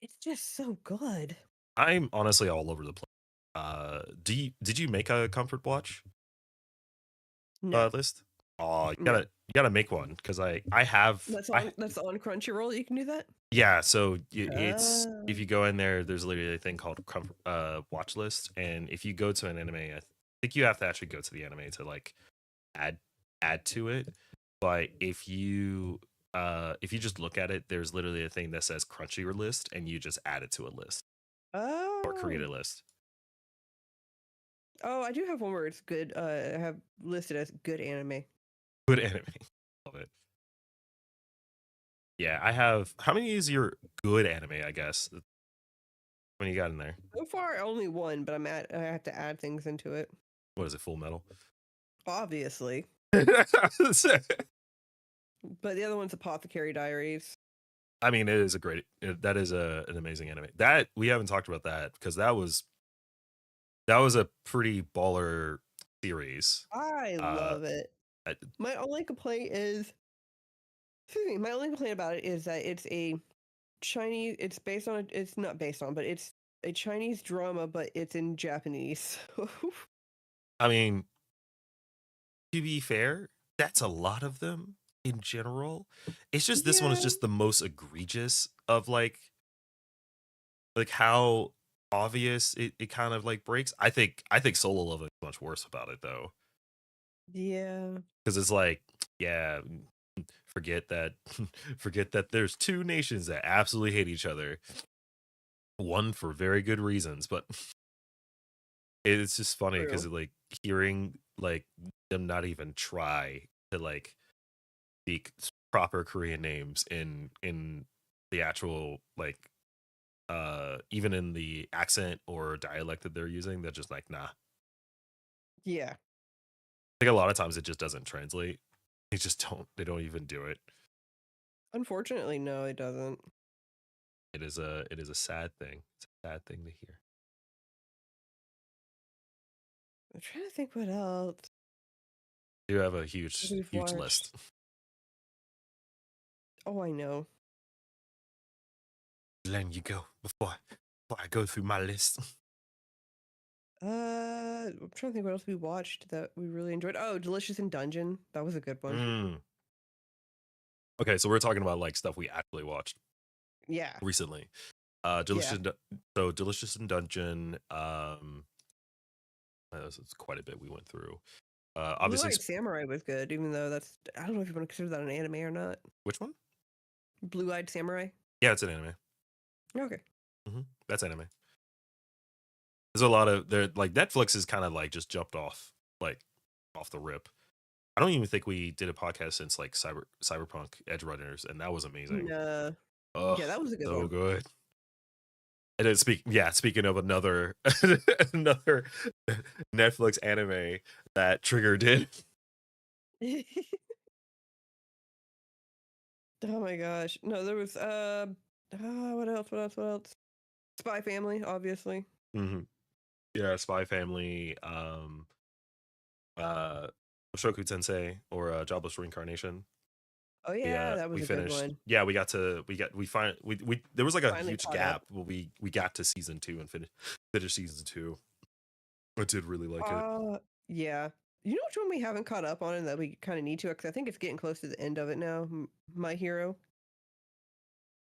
it's just so good. I'm honestly all over the place. Did you make a comfort watch No, list? Oh, no. you gotta make one because I have I That's on Crunchyroll. You can do that. yeah, so it's if Uh, you go in there, there's literally a thing called watch list, and if you go to an anime, I think you have to actually go to the anime to like add add to it. But if you just look at it, there's literally a thing that says Crunchyroll list, and you just add it to a list or create oh, a list. oh, I do have one where it's good. I have listed as good anime. Good anime, love it. Yeah, I have. How many is your good anime? I guess when you got in there. So far, only one, but I have to add things into it. What is it? Full Metal. Obviously, but the other one's Apothecary Diaries. I mean, it is a great. That is an amazing anime. That we haven't talked about that because that was a pretty baller series. I Uh, love it. I, My only complaint is, excuse me, my only complaint about it is that it's a Chinese. It's based on. It's not based on, but it's a Chinese drama, but it's in Japanese. I mean, to be fair, that's a lot of them in general. It's just this one is Yeah, just the most egregious of like how obvious it kind of like breaks. I think Solo Level is much worse about it though. yeah, Because it's like, yeah, forget that forget that there's two nations that absolutely hate each other. One for very good reasons, but it's just funny because true. like hearing like them not even try to like speak proper Korean names in the actual like even in the accent or dialect that they're using, they're just like, nah. Yeah. I think a lot of times it just doesn't translate. They don't even do it. Unfortunately, no, it doesn't. It is a sad thing. It's a sad thing to hear. I'm trying to think what else You have a we've huge watched. list. Oh, I know. Letting you go before I go through my list. I'm trying to think what else we watched that we really enjoyed. Oh, Delicious in Dungeon. That was a good one. Mm. Okay, so we're talking about like stuff we actually watched Yeah. recently. Yeah. Delicious in Dungeon. This is quite a bit we went through. Blue Obviously, Eyed Samurai was good, even though I don't know if you want to consider that an anime or not. which one? Blue Eyed Samurai. Yeah, it's an anime. Okay. That's anime. There's a lot of there like Netflix is kind of like just jumped like off the rip. I don't even think we did a podcast since like Cyberpunk Edge Runners, and that was amazing. No. Oh, Yeah, that was a good so one. good. And then speaking of another another Netflix anime that Trigger did. Oh my gosh. No, there was what else? What else? What else? Spy Family, obviously. Hmm. Yeah, Spy Family, uh, Shoku Tensei, or Jobless Reincarnation. Oh yeah, that We was a good finished. one. Yeah, we got to we there was like a Finally huge caught up. gap, but we got to season 2 and finished season 2. I did really like it. Yeah. You know which one we haven't caught up on and that we kind of need to? Because I think it's getting close to the end of it now. My Hero,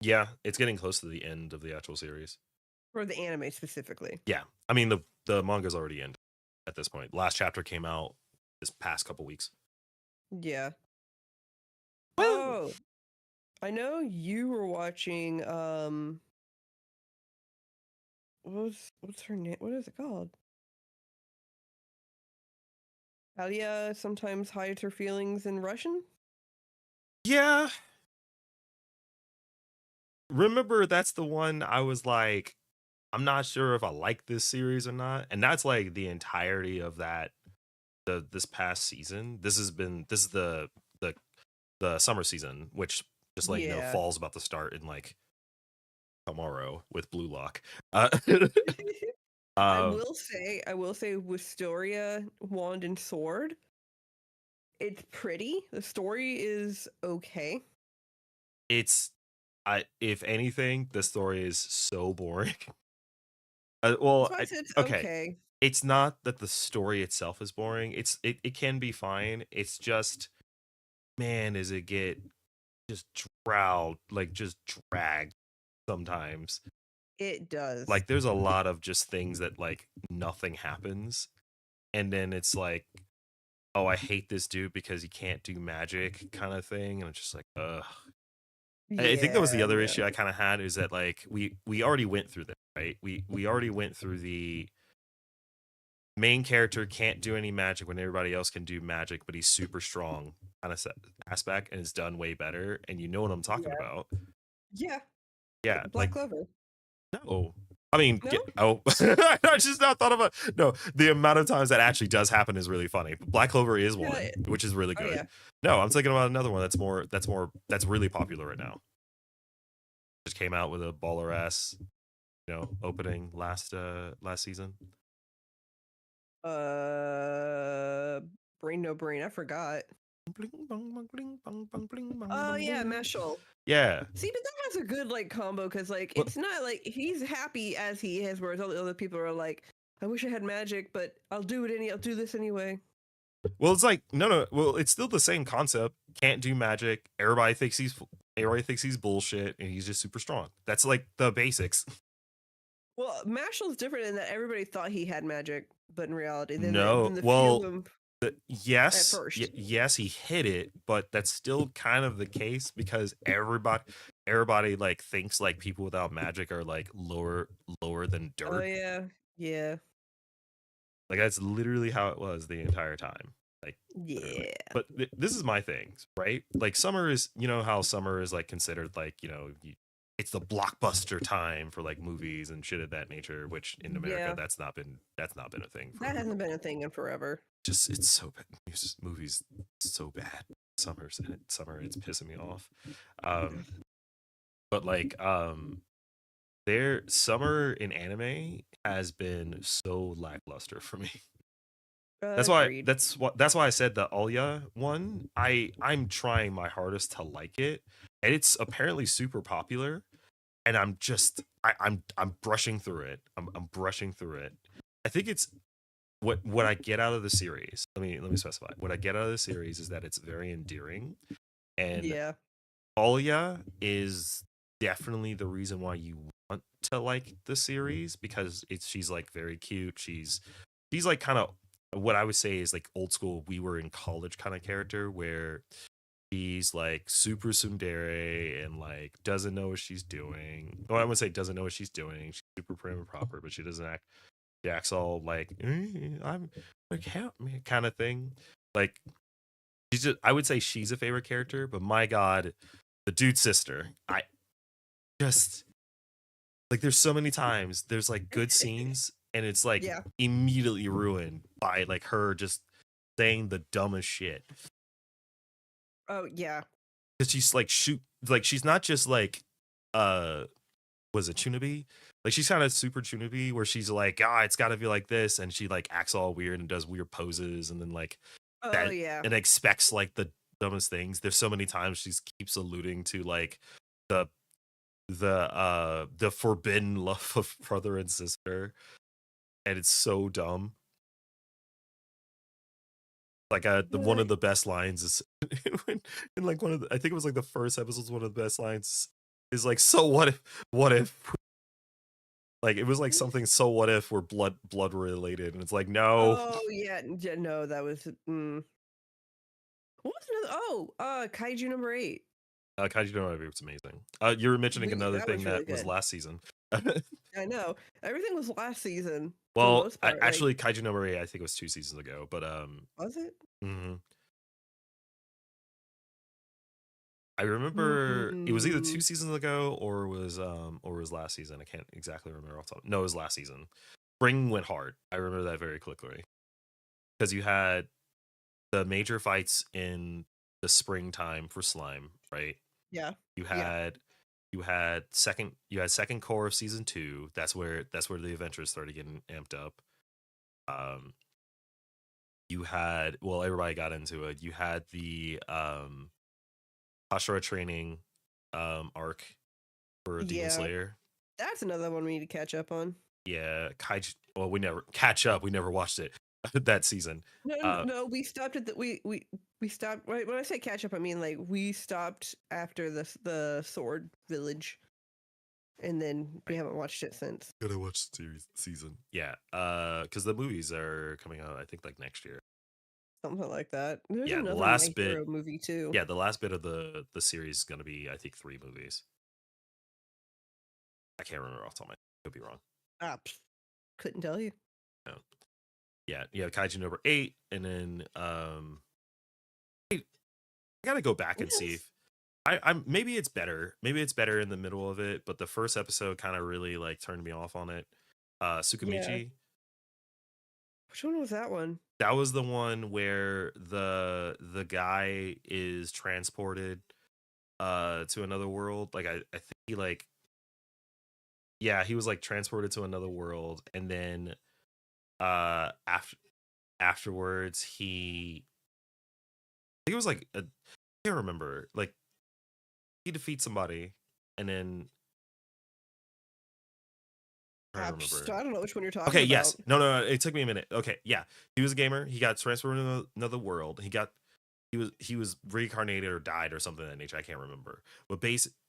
Yeah, it's getting close to the end of the actual series. or the anime specifically. Yeah, I mean the manga's already ended at this point. Last chapter came out this past couple weeks. Yeah. Well, Oh, I know you were watching. What's her name? What is it called? Alia sometimes hides her feelings in Russian. yeah. Remember, that's the one I was like, I'm not sure if I like this series or not, and that's like the entirety of that. This past season, this is the the summer season, which just like Yeah. fall's about to start in like tomorrow with Blue Lock. Uh, uh, I will say, Wisteria Wand and Sword, it's pretty. The story is okay. it's I if anything, the story is so boring. That's why I said it's Okay, okay. it's not that the story itself is boring. It can be fine. It's just, man, is it get just just dragged sometimes. It does. Like there's a lot of just things that like nothing happens, and then it's like, oh, I hate this dude because he can't do magic kind of thing, and it's just like, ugh. I think that was the Yeah, other no. issue I kind of had, is that like we already went through this, right? We already went through the main character can't do any magic when everybody else can do magic, but he's super strong kind of aspect, and it's done way better. And you know what I'm talking Yeah. about? Yeah. Yeah, Black like, Clover. no. I mean, No? I just not thought of a no. The amount of times that actually does happen is really funny. Black Clover is Yeah. one, which is really Oh good. yeah. No, I'm thinking about another one that's really popular right now. Just came out with a baller ass, opening last season. Uh Brain No Brain. I forgot. Oh yeah, Meshul. Yeah. See, but that has a good like combo because like Well, it's not like he's happy as he is, whereas all the other people are like, I wish I had magic, but I'll do this anyway. well, it's like no. Well, it's still the same concept. Can't do magic. Everybody thinks he's bullshit, and he's just super strong. That's like the basics. Well, Mashul's different in that everybody thought he had magic, but in reality, No, then the few of well, them at yes, first. yes, he hit it, but that's still kind of the case because everybody like thinks like people without magic are like lower than Oh dirt. yeah, yeah, Like that's literally how it was the entire time. Like literally. yeah, But this is my thing, right? Like summer is, how summer is like considered like, it's the blockbuster time for like movies and shit of that nature, which in America yeah. that's not been a thing for That hasn't been a thing in forever. just it's so bad. Movies so bad. Summer it's pissing me off. Um but like their summer in anime has been so lackluster for me. Agreed. That's why I said the Alya one. I'm trying my hardest to like it, and it's apparently super popular. And I'm brushing through it. I'm brushing through it. I think it's what I get out of the series. Let me specify. What I get out of the series is that it's very endearing, and Yeah, Alya is definitely the reason why you want to like the series, because she's like very cute. She's like kind of what I would say is like old school we were in college kind of character, where she's like super tsundere and like doesn't know what she's doing. Well, I wouldn't say doesn't know what she's doing. She's super prim and proper, but she doesn't act. Jack's all like, I'm like, help me kind of thing. Like, she's just, I would say she's a favorite character, but my God, the dude's sister, I just like, there's so many times there's like good scenes and it's like Yeah. immediately ruined by like her just saying the dumbest shit. Oh yeah. Because she's like like she's not just like uh was it Chunabi? Like she's kind of super Chunabi where she's like, it's gotta be like this, and she like acts all weird and does weird poses and then like Oh that yeah. and expects like the dumbest things. There's so many times she keeps alluding to like the the forbidden love of brother and sister, and it's so dumb. Like the one of But the best lines is in like one of the, I think it was like the first episode's one of the best lines is like, so what if like it was like something, so what if we're blood related, and it's like, no. oh yeah, no, that was what was another? Oh, Kaiju number 8. Kaiju no Movie was amazing. You were mentioning another That thing was really that was good. last season. I know everything was last season for the Well, most part. Like, actually, Kaiju no Movie I think it was 2 seasons ago, but was it? mhm. I remember it was either Mm, 2 seasons ago or was last season. I can't exactly remember off the top. No, it was last season. Spring went hard. I remember that very quickly because you had the major fights in the springtime for slime, right? yeah, You yeah, had second core of season 2. That's where the adventures started getting amped up. Um, you had, well, everybody got into it. You had the Hashira training arc for Demon yeah. Slayer. That's another one we need to catch up on. Yeah, Kaiju. Well, we never catch up. We never watched it that season. No, no, Uh, no, we stopped at the we stopped. Right, when I say catch up, I mean like we stopped after the Sword Village, and then we right. haven't watched it since. Gotta watch the season. Yeah, because the movies are coming out, I think, like next year. Something like that. There's Yeah, the another My last bit. Hero movie too. Yeah, the last bit of the series is gonna be, I think, 3 movies. I can't remember off the top of my head. Could be wrong. Couldn't tell you. No. Yeah, Kaiju number 8, and then I gotta go back What and see else? if I'm maybe it's better. Maybe it's better in the middle of it, but the first episode kind of really like turned me off on it. Yeah. Tsukimichi. Which one was that one? That was the one where the guy is transported to another world. Like I think he like, yeah, he was like transported to another world, and then afterwards I think it was like I can't remember. Like he defeats somebody, and then I don't remember. I don't know which one you're Okay, talking yes. about. No. It took me a minute. Okay, yeah. He was a gamer. He got transferred to another world. He was reincarnated or died or something of that nature. I can't remember. But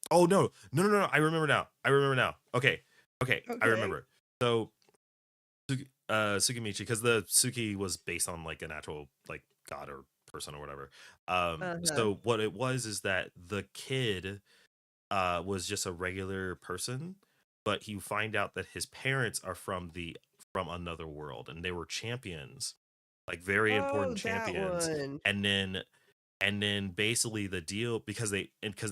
oh no. I remember now. Okay. I Okay. remember. So Tsukimichi, because the Suki was based on like a natural like god or person or whatever. Uh-huh. So what it was is that the kid was just a regular person, but you find out that his parents are from another world, and they were champions, like very Oh, important that champions. one. And then and then basically the deal, because they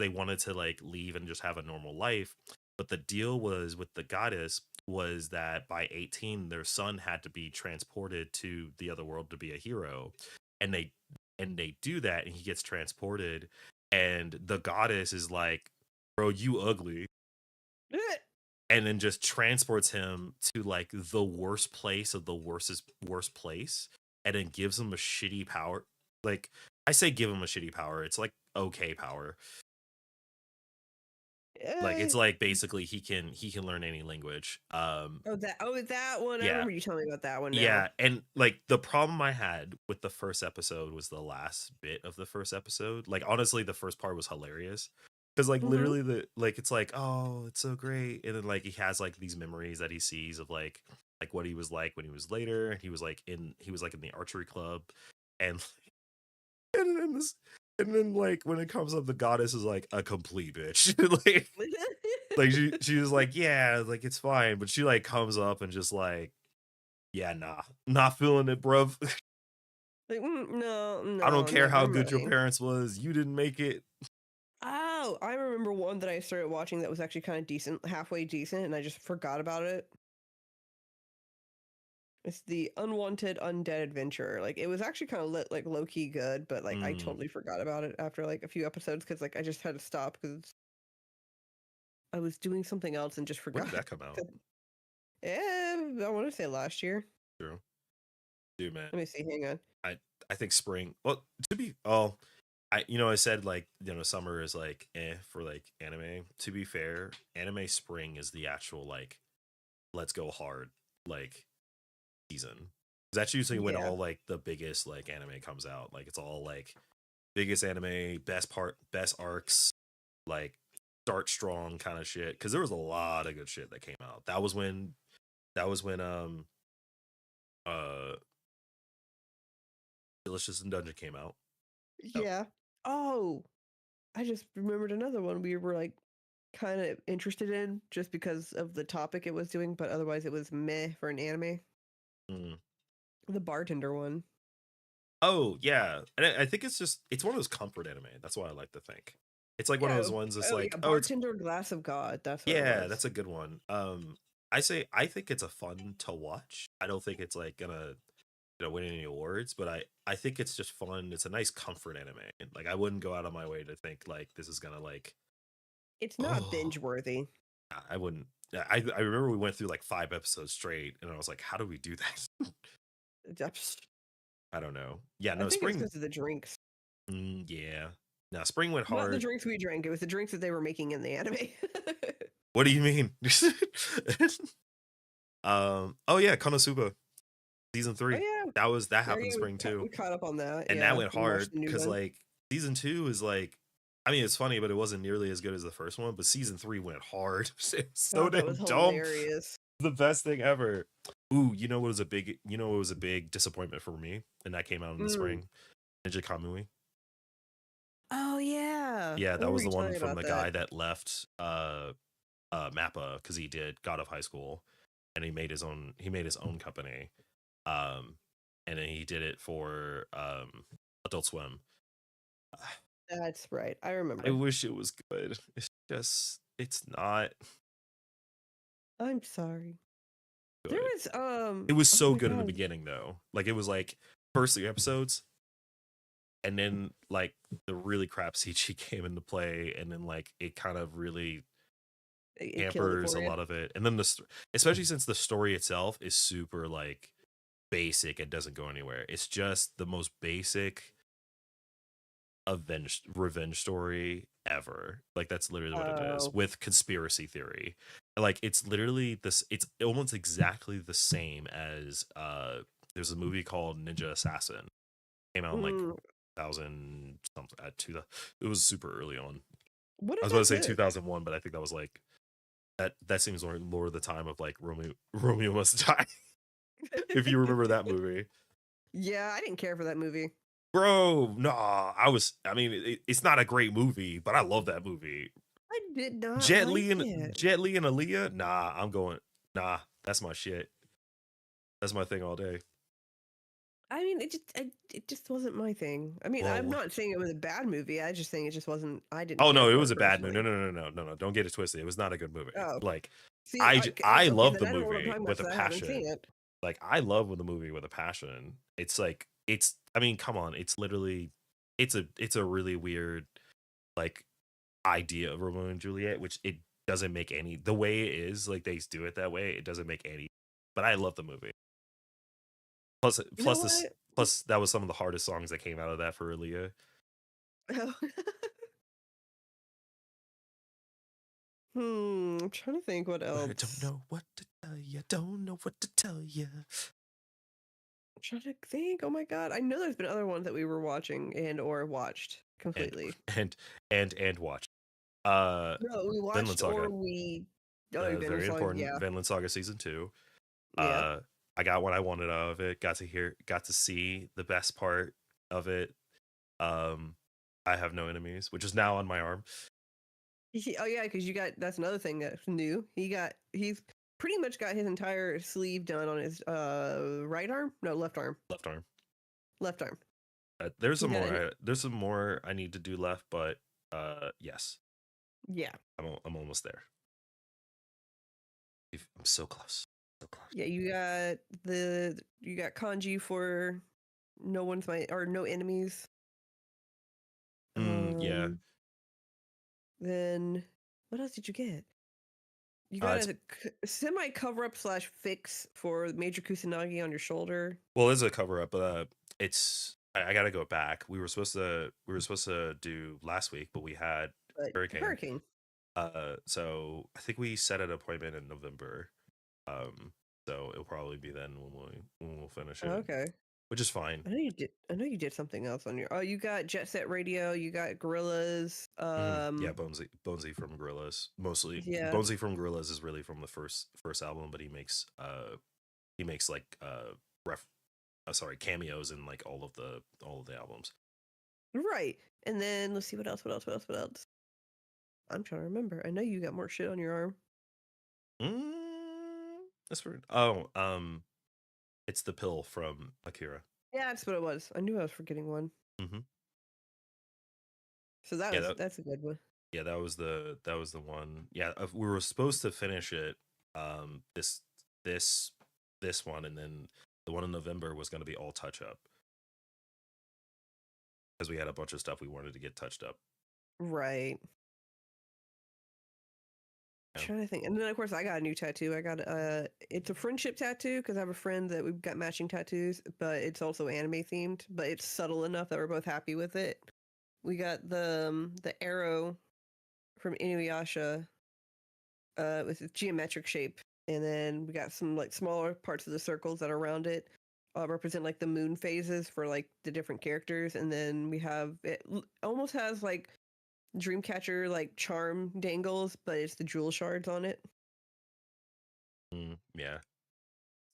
wanted to like leave and just have a normal life, but the deal was with the goddess was that by 18 their son had to be transported to the other world to be a hero, and they do that, and he gets transported, and the goddess is like, bro, you ugly, and then just transports him to like the worst place of the worst place, and then gives him a shitty power. Like, I say give him a shitty power, it's like okay power. Like, Uh, it's like basically he can learn any language. that one. I Yeah. remember you telling me about that one now. Yeah, and like the problem I had with the first episode was the last bit of the first episode. Like, honestly, the first part was hilarious because like Mm-hmm. literally the like it's like, oh, it's so great, and then like he has like these memories that he sees of like what he was like when he was later, and he was like in the archery club, and and then this and then like when it comes up, the goddess is like a complete bitch. Like she was like, yeah, like it's fine, but she like comes up and just like Yeah, nah, not feeling it, bruv. Like, no, I don't no, care how never good your mind. parents was. You didn't make it. Oh, I remember one that I started watching that was actually kind of decent, halfway decent, and I just forgot about it. It's the Unwanted Undead Adventure. Like, it was actually kind of lit, like low key good, but like I Mm, totally forgot about it after like a few episodes because like I just had to stop because I was doing something else and just when did forgot. that come out? Yeah, I want to say last year. True, dude, man. Let me see. Hang on. I I think spring. Well, I said like summer is like for like anime. To be fair, anime spring is the actual like let's go hard like season. 'Cause that's usually when Yeah. all like the biggest like anime comes out. Like it's all like biggest anime, best arcs, like start strong kind of shit. Because there was a lot of good shit that came out. That was when uh Delicious in Dungeon came out. Oh, Yeah. Oh, I just remembered another one we were like kind of interested in just because of the topic it was doing, but otherwise it was meh for an anime. mm. The bartender one. Oh yeah, and I think it's one of those comfort anime. That's what I like to think. It's like one of Yeah. those ones that's Oh like, yeah, oh, it's bartender glass of God. That's what it yeah, was. that's a good one. I think it's a fun to watch. I don't think it's like gonna win any awards, but I think it's just fun. It's a nice comfort anime. Like I wouldn't go out of my way to think like this is gonna like It's not oh binge worthy. I wouldn't. Yeah, I remember we went through like 5 episodes straight, and I was like, how do we do that? I don't know. Yeah, I no, think it's spring. because of the drinks. Yeah, no, spring went Not the hard. drinks we drank. It was the drinks that they were making in the anime. What do you mean? Oh yeah, Konosuba season Oh 3. yeah. That Yeah, happened yeah, spring too, we caught up on that. and that Yeah, went we watched hard the new because one. like season 2 is like, I mean, it's funny, but it wasn't nearly as good as the first one. But season 3 went hard. It's so God, that was damn dumb. hilarious. The best thing ever. Ooh, what was a big disappointment for me, and that came out in the Mm. spring. Ninja Kamui. Oh yeah, Yeah, I that remember was you the one telling me from about the that. guy that left Mappa because he did God of High School, and he made his own company, um, and then he did it for Adult Swim. That's right. I I remember. wish it was good. It's not I'm sorry. There good. was It was oh so my good in the god. beginning though. Like it was like first 3 episodes, and then like the really crap CG came into play, and then like it kind of really It killed it hampers for a you. lot of it. And then especially since the story itself is super like basic and doesn't go anywhere. It's just the most basic revenge story ever. Like that's literally what it is Oh. with conspiracy theory. Like it's literally this. It's almost exactly the same as there's a movie called Ninja Assassin. Came out in like Mm. 2000 something it was super early on. What I is was about to that say good? 2001, but I think that was like that seems more the time of like Romeo Must Die. If you remember that movie. Yeah, I didn't care for that movie. Bro, nah, I mean, it's not a great movie, but I love that movie. I did not Jet like Li and it. Jet Li and Aaliyah, nah, nah, that's my shit. That's my thing all day. I mean, it just wasn't my thing. I mean, I'm Well, not saying it was a bad movie. I just think it just wasn't. I didn't oh care no, it for was it a bad movie. No, personally. no, no, no, no, no. Don't get it twisted. It was not a good movie. Oh, Like, see, I okay, love then the I don't know what I'm movie talking about with a because I haven't passion. seen it. Like, I love with the movie with a passion. It's like I mean, come on, it's literally, it's a really weird like idea of Romeo and Juliet, which it doesn't make any the way it is, like they do it that way, it doesn't make any. But I love the movie. Plus, You know this what? plus that was some of the hardest songs that came out of that for Aaliyah. I'm trying to think what I don't else. know what to tell you. Don't know what to tell you. I'm trying to think. Oh my god, I know there's been other ones that we were watching and or watched And completely. and and watch. Uh, No, we Vinland watched or Saga, we. Oh, Vinland very Saga. important. Yeah, Vinland Saga season 2. yeah. I got what I wanted out of it. Got to see the best part of it. Um, I have no enemies, which is now on my arm. Oh yeah, because you got that's another thing that's new. He's pretty much got his entire sleeve done on his right arm. No, left arm. Left arm. Left arm. There's He some done more. it. There's some more I need to do left, but yes, Yeah. I'm almost there. I'm so close. So close. Yeah, you got kanji for no one's my or no enemies. Yeah. Then what else did you get? You got It's, a semi cover up slash fix for Major Kusanagi on your shoulder. well, it's a cover up, but it's I gotta go back. We were supposed to do last week, but we had But hurricane. So I think we set an appointment in November. So it'll probably be then when we'll finish it. Okay. Which is fine. I know you did something else on your. Oh, you got Jet Set Radio. You got Gorillas. Yeah, Bonesy from Gorillaz. Mostly, Yeah. Bonesy from Gorillaz is really from the first album, but he makes like cameos in like all of the albums. Right. And then let's see what else. I'm trying to remember. I know you got more shit on your arm. That's weird. Oh, it's the pill from Akira. Yeah, that's what it was. I knew I was forgetting one. Mm-hmm. So that's a good one. Yeah, that was the one. Yeah, we were supposed to finish it. This one, and then the one in November was going to be all touch up because we had a bunch of stuff we wanted to get touched up. Right. I'm trying to think. And then of course I got a new tattoo. I got it's a friendship tattoo because I have a friend that we've got matching tattoos, but it's also anime themed, but it's subtle enough that we're both happy with it. We got the arrow from Inuyasha with its geometric shape, and then we got some like smaller parts of the circles that are around it represent like the moon phases for like the different characters, and then we have it almost has like Dreamcatcher like charm dangles, but it's the jewel shards on it. Yeah.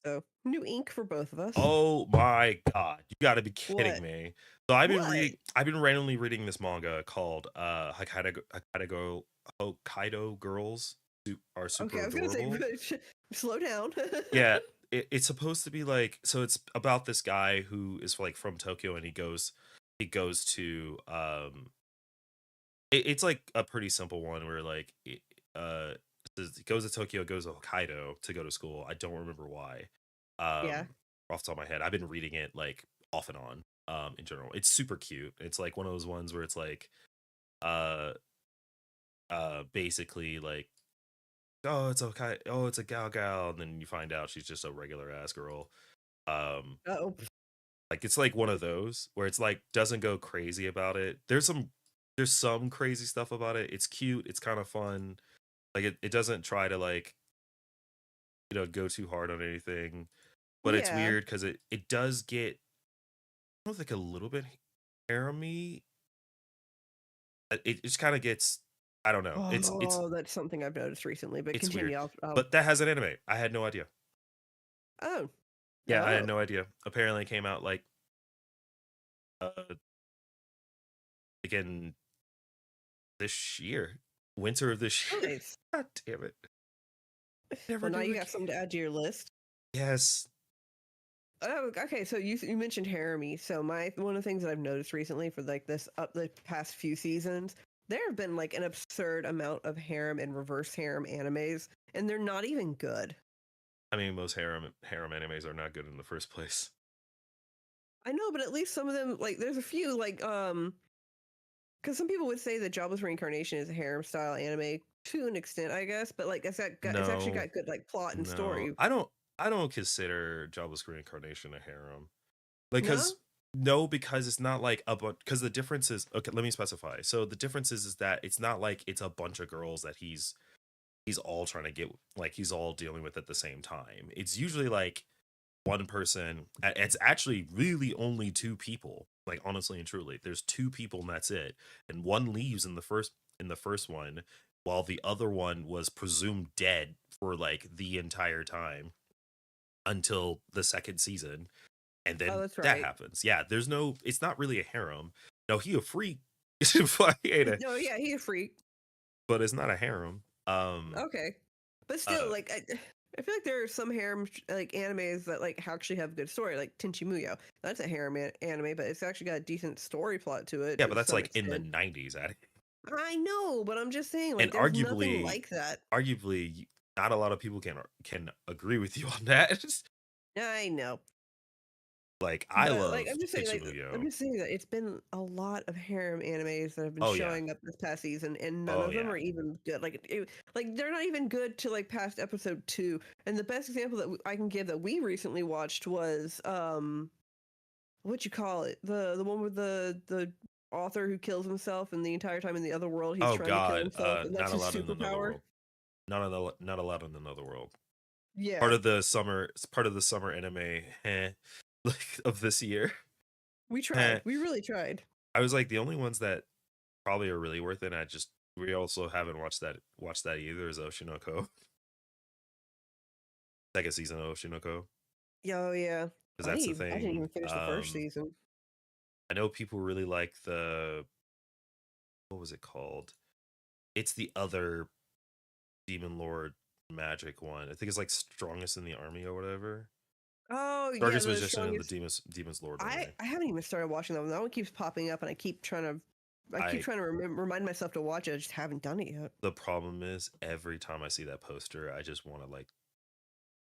So new ink for both of us. Oh my god, you got to be kidding me! So I've been randomly reading this manga called Hokkaido Girls Are Super Adorable. I was gonna say, slow down. Yeah, it's supposed to be like, so it's about this guy who is like from Tokyo, and he goes to it's like a pretty simple one where like he goes to Tokyo, goes to Hokkaido to go to school. I don't remember why. Yeah. Off the top of my head, I've been reading it like off and on. In general, it's super cute. It's like one of those ones where it's like, basically like, oh, it's okay, oh, it's a gal, and then you find out she's just a regular ass girl. Like it's like one of those where it's like doesn't go crazy about it. There's some crazy stuff about it. It's cute. It's kind of fun. Like it doesn't try to like, go too hard on anything. But it's weird because it does get, I don't think, a little bit harem-y. It just kind of gets, I don't know. It's that's something I've noticed recently. But it's continue. weird. But that has an anime. I had no idea. Oh. Yeah, I had no idea. Apparently, it came out like again this year, winter of this year. Nice. God damn it! Well, now you got something to add to your list. Yes. Oh, okay. So you mentioned harem-y. So one of the things that I've noticed recently for like the past few seasons, there have been like an absurd amount of harem and reverse harem animes, and they're not even good. I mean, most harem animes are not good in the first place. I know, but at least some of them, like, there's a few like because some people would say that Jobless Reincarnation is a harem style anime to an extent, I guess, but like it's actually got good like plot and story. I don't consider Jobless Reincarnation a harem. Like, because it's not like because the difference is, okay, let me specify. So the difference is that it's not like it's a bunch of girls that he's all trying to get, like he's all dealing with at the same time. It's usually like one person. It's actually really only two people. Like honestly and truly, there's two people and that's it. And one leaves in the first one, while the other one was presumed dead for like the entire time until the second season. And then that happens. Yeah, it's not really a harem. No, he a freak. No, yeah, he a freak. But it's not a harem. Okay. But still, like, I feel like there are some harem like animes that like actually have good story, like Tenchi Muyo. That's a harem anime, but it's actually got a decent story plot to it Yeah, but to that's some like in the extent. 90s, I know, but I'm just saying, like, and there's nothing like that. arguably, not a lot of people can agree with you on that. I know. Like, I But like love I'm Pixemuyo. just saying that it's been a lot of harem animes that have been Oh yeah, showing up this past season, and none oh of them yeah. are even good. Like they're not even good to like past episode 2. And the best example that I can give that we recently watched was what you call it, the one with the author who kills himself, and the entire time in the other world he's Oh trying to kill God, himself, and that's not his allowed in another superpower. world. Not allowed in another world. Yeah, It's part of the summer anime, like of this year. we Eh. tried. We really tried. I was like the only ones that probably are really worth it. We also haven't watched that either. Is Oshinoko, second season of Oshinoko, Yeah, oh yeah. because that's the I didn't thing. even finish the first season. I know people really like the, what was it called? It's the other demon lord magic one. I think it's like strongest in the army or whatever. Oh yeah, Strongest the magician in the strongest. demons lord army. I haven't even started watching that one. That one keeps popping up, and I keep I trying to remind myself to watch it. I just haven't done it yet. The problem is every time I see that poster, I just want to like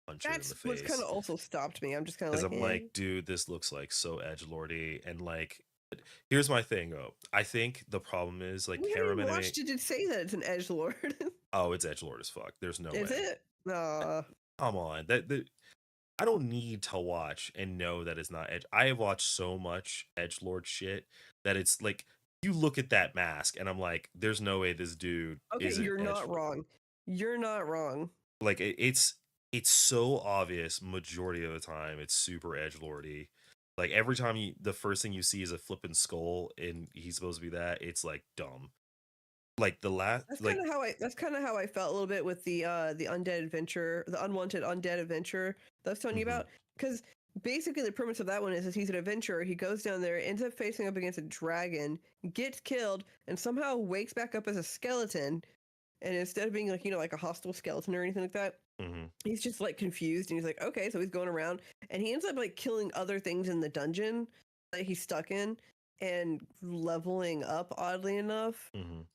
punch it in That's the what's kind face of also stopped me. I'm just kind of because like, I'm eh. like, dude, this looks like so edgelordy. And like, here's my thing though. I think the problem is like We haven't harem even anime. watched it to say that it's an edge lord. Oh, it's edgelord as fuck. There's no Is way. it? Come on, I don't need to watch and know that it's not edge. I have watched so much edgelord shit that it's like you look at that mask and I'm like, there's no way this dude Okay, isn't you're not edgelord. wrong. You're not wrong. Like it's so obvious majority of the time it's super edge lordy. Like every time the first thing you see is a flipping skull and he's supposed to be that, it's like dumb. Like the last like That's kind of how I felt a little bit with the undead adventure, the unwanted undead adventure that I was telling you mhm, about. Because basically the premise of that one is he's an adventurer. He goes down there, ends up facing up against a dragon, gets killed, and somehow wakes back up as a skeleton. And instead of being like, like a hostile skeleton or anything like that, mhm, he's just like confused, and he's like, okay, so he's going around, and he ends up like killing other things in the dungeon that he's stuck in, and leveling up oddly enough. mhm,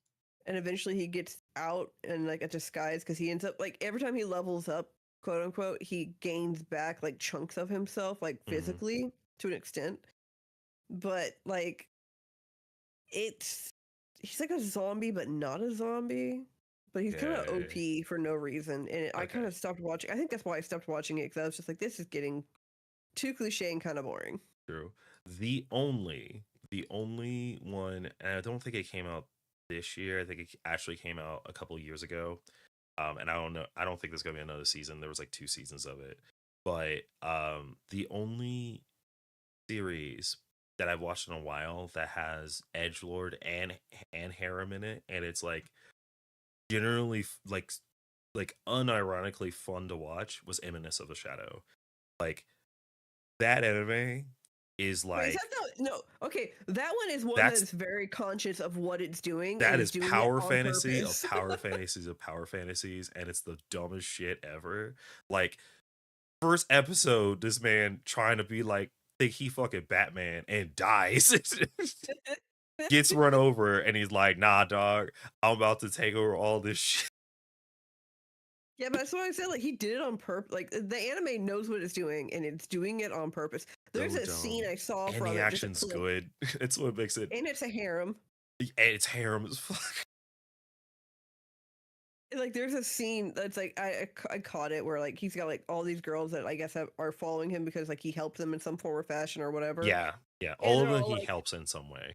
And eventually he gets out in like a disguise, because he ends up like every time he levels up, quote unquote, he gains back like chunks of himself, like mhm. physically to an extent. But like it's he's like a zombie, but not a zombie. But he's kind of Yeah. OP for no reason, and I kind Okay. of stopped watching. I think that's why I stopped watching it, because I was just like, this is getting too cliche and kind of boring. True. The only one, and I don't think it came out this year. I think it actually came out a couple years ago. And I don't know. I don't think there's gonna be another season. There was like 2 seasons of it, but the only series that I've watched in a while that has edgelord and harem in it, and it's like generally like unironically fun to watch, was Eminence of the Shadow. Like that anime is Wait, is like, that the no? Okay, that one is one that that's is very conscious of what it's doing and that is is doing it power on fantasy of purpose. power fantasies of power fantasies, and it's the dumbest shit ever. Like first episode, this man trying to be like think he fucking Batman and dies. Gets run over and he's like, nah, dog, I'm about to take over all this shit. Yeah, but that's what I said. Like he did it on purpose. Like the anime knows what it's doing, and it's doing it on purpose. There's So a scene dumb. I saw And from the it, just a action's clip, good. It's what makes it, and it's a harem. and it's harem as fuck. Like there's a scene that's like I caught it where like he's got like all these girls that I guess are following him because like he helped them in some form or fashion or whatever, Yeah, yeah. and All of they're them all he like, helps in some way.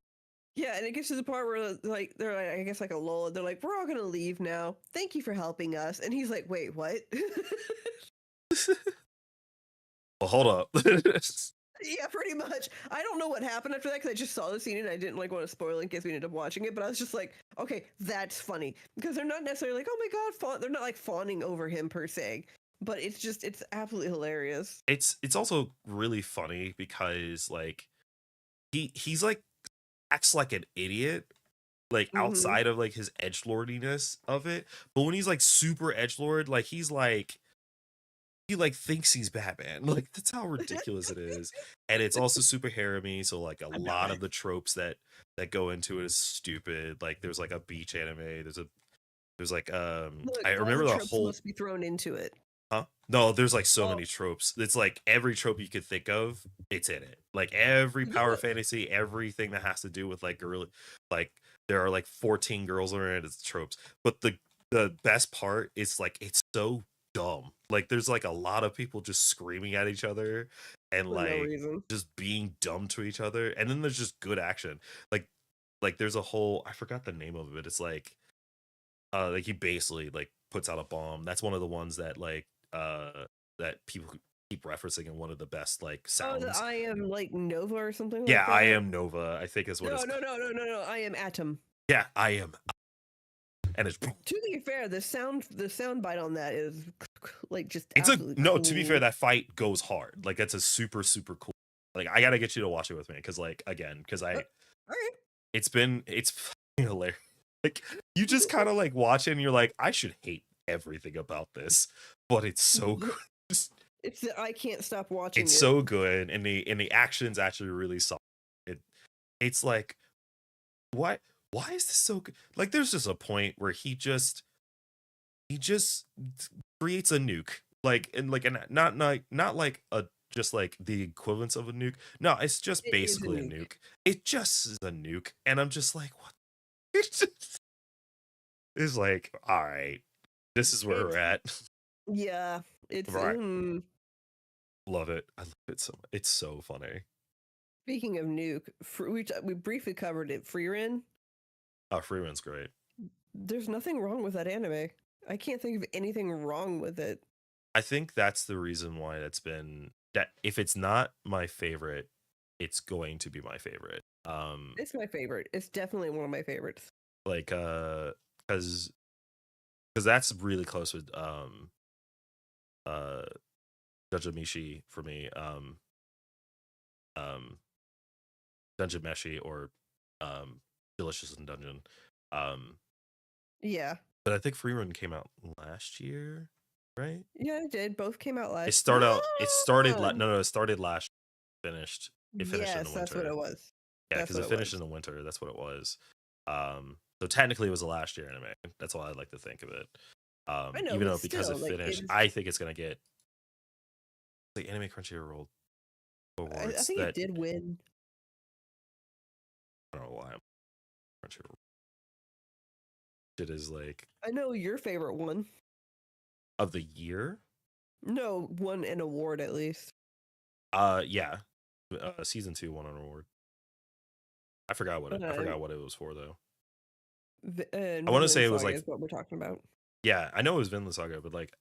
yeah, and it gets to the part where like they're like, I guess like a lull. They're like, we're all gonna leave now. Thank you for helping us. And he's like, wait, what? Well, hold up. Yeah, pretty much. I don't know what happened after that, because I just saw the scene and I didn't like want to spoil it in case we ended up watching it. But I was just like, okay, that's funny, because they're not necessarily like, oh my god, they're not like fawning over him per se, but it's absolutely hilarious. It's also really funny because like he's like acts like an idiot like Mm-hmm. outside of like his edgelordiness of it, but when he's like super edgelord, like he's like he like thinks he's Batman. Like that's how ridiculous it is. And it's also super harem-y, so like a I lot bet. of the tropes that go into it is stupid. Like there's like a beach anime. There's like Look, I all the remember the tropes whole must be thrown into it. huh? No, there's like so Oh, many tropes. It's like every trope you could think of, it's in it. Like every power yeah. fantasy, everything that has to do with like girl, like there are like 14 girls around it, it's tropes. But the best part is like it's so dumb. Like there's like a lot of people just screaming at each other and For no like reason. just being dumb to each other. And then there's just good action. Like there's a whole, I forgot the name of it. It's like he basically like puts out a bomb. That's one of the ones that that people keep referencing in one of the best like Oh, the sounds. I am like Nova or something Yeah, like I that. am Nova, I think is what No, it's no, no, no, no, no. I am Atom. yeah, I am. And To be fair, the sound bite on that is like just it's a absolutely no, to be fair, cool. that fight goes hard. Like that's a super, super cool. Like I gotta get you to watch it with me because like again, because All I right. it's fucking hilarious. Like you just kind of like watch it and you're like, I should hate everything about this, but it's so good. It's that I can't stop watching It's it. so good, and the action's actually really solid. It it's like why why is this so good? Like there's just a point where he just creates a nuke, like and like and not like a just like the equivalence of a nuke. No, it's just It is a basically a nuke. nuke. It just is a nuke, and I'm just like, what? It's just it's like, all right, this is where we're It's at. yeah. It's Right, love it. I love it so much. It's so funny. speaking of nuke, we briefly covered it. Frieren. Freeman's great. There's nothing wrong with that anime. I can't think of anything wrong with it. I think that's the reason why that's been that if it's not my favorite, it's going to be my favorite. It's my favorite. It's definitely one of my favorites. Like because that's really close with uh Dungeon Meshi for me. Um Dungeon Meshi or Delicious in Dungeon. Um Yeah. but I think Freerun came out last year, right? Yeah, it did. Both came out It last. started out it started Ah! no, it started last finished. It finished in the Yes, that's what winter. it was. Yeah, That's because what it it finished in was. the winter. That's what it was. So technically, it was a last year anime. That's why I like to think of it. I know, Even but though because still, it like finished, it's. I think it's gonna get the Anime Crunchyroll I awards. think it That did win. I don't know why Crunchyroll shit is like I know your favorite one. of the year. No, won an award at least. Yeah, season 2 won an award. I Uh, forgot what it was for though. and I want to say Vinland it was Saga like is what we're talking about. yeah, I know it was Vinland Saga, but like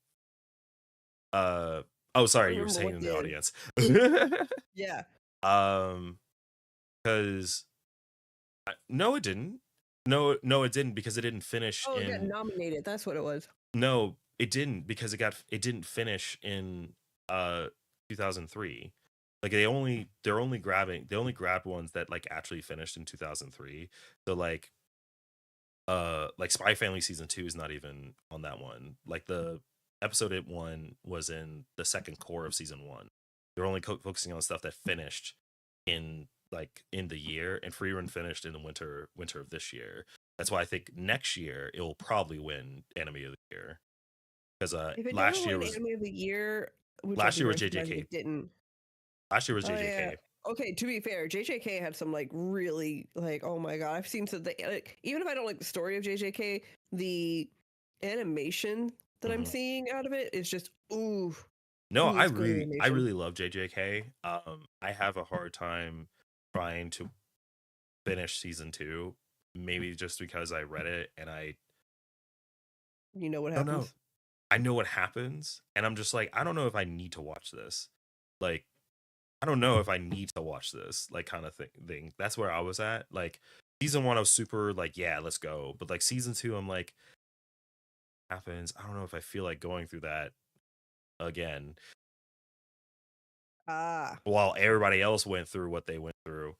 oh I don't sorry, you were remember saying what in the did. audience. Yeah. um, because no, it didn't. No, it didn't because it didn't finish Oh, it got in. nominated. That's what it was. No, it didn't because it didn't finish in uh 2003. Like they only grabbed ones that like actually finished in 2003. So like Spy Family season 2 is not even on that one. Like the episode it won was in the second core of season 1. They're only focusing on stuff that finished in like in the year, and Free Run finished in the winter of this year. That's why I think next year it will probably win Anime of the Year because If it doesn't win Anime of the Year, which I'd last be year was very surprised if JJK. it didn't. Last year was Oh yeah. JJK. Okay, to be fair, JJK had some like really like oh my god, I've seen some like, even if I don't like the story of JJK, the animation that I'm Mhm. seeing out of it is just No, it's great I animation. really love JJK. I have a hard time trying to finish season 2, maybe just because I read it and You know what I don't know. happens? I know what happens, and I'm just like, I don't know if I need to watch this. Like, I don't know if I need to watch this, like, kind of thing. That's where I was at. Like, season 1, I was super like, yeah, let's go. But like season 2, I'm like, happens. I don't know if I feel like going through that again. Ah, While everybody else went through what they went through.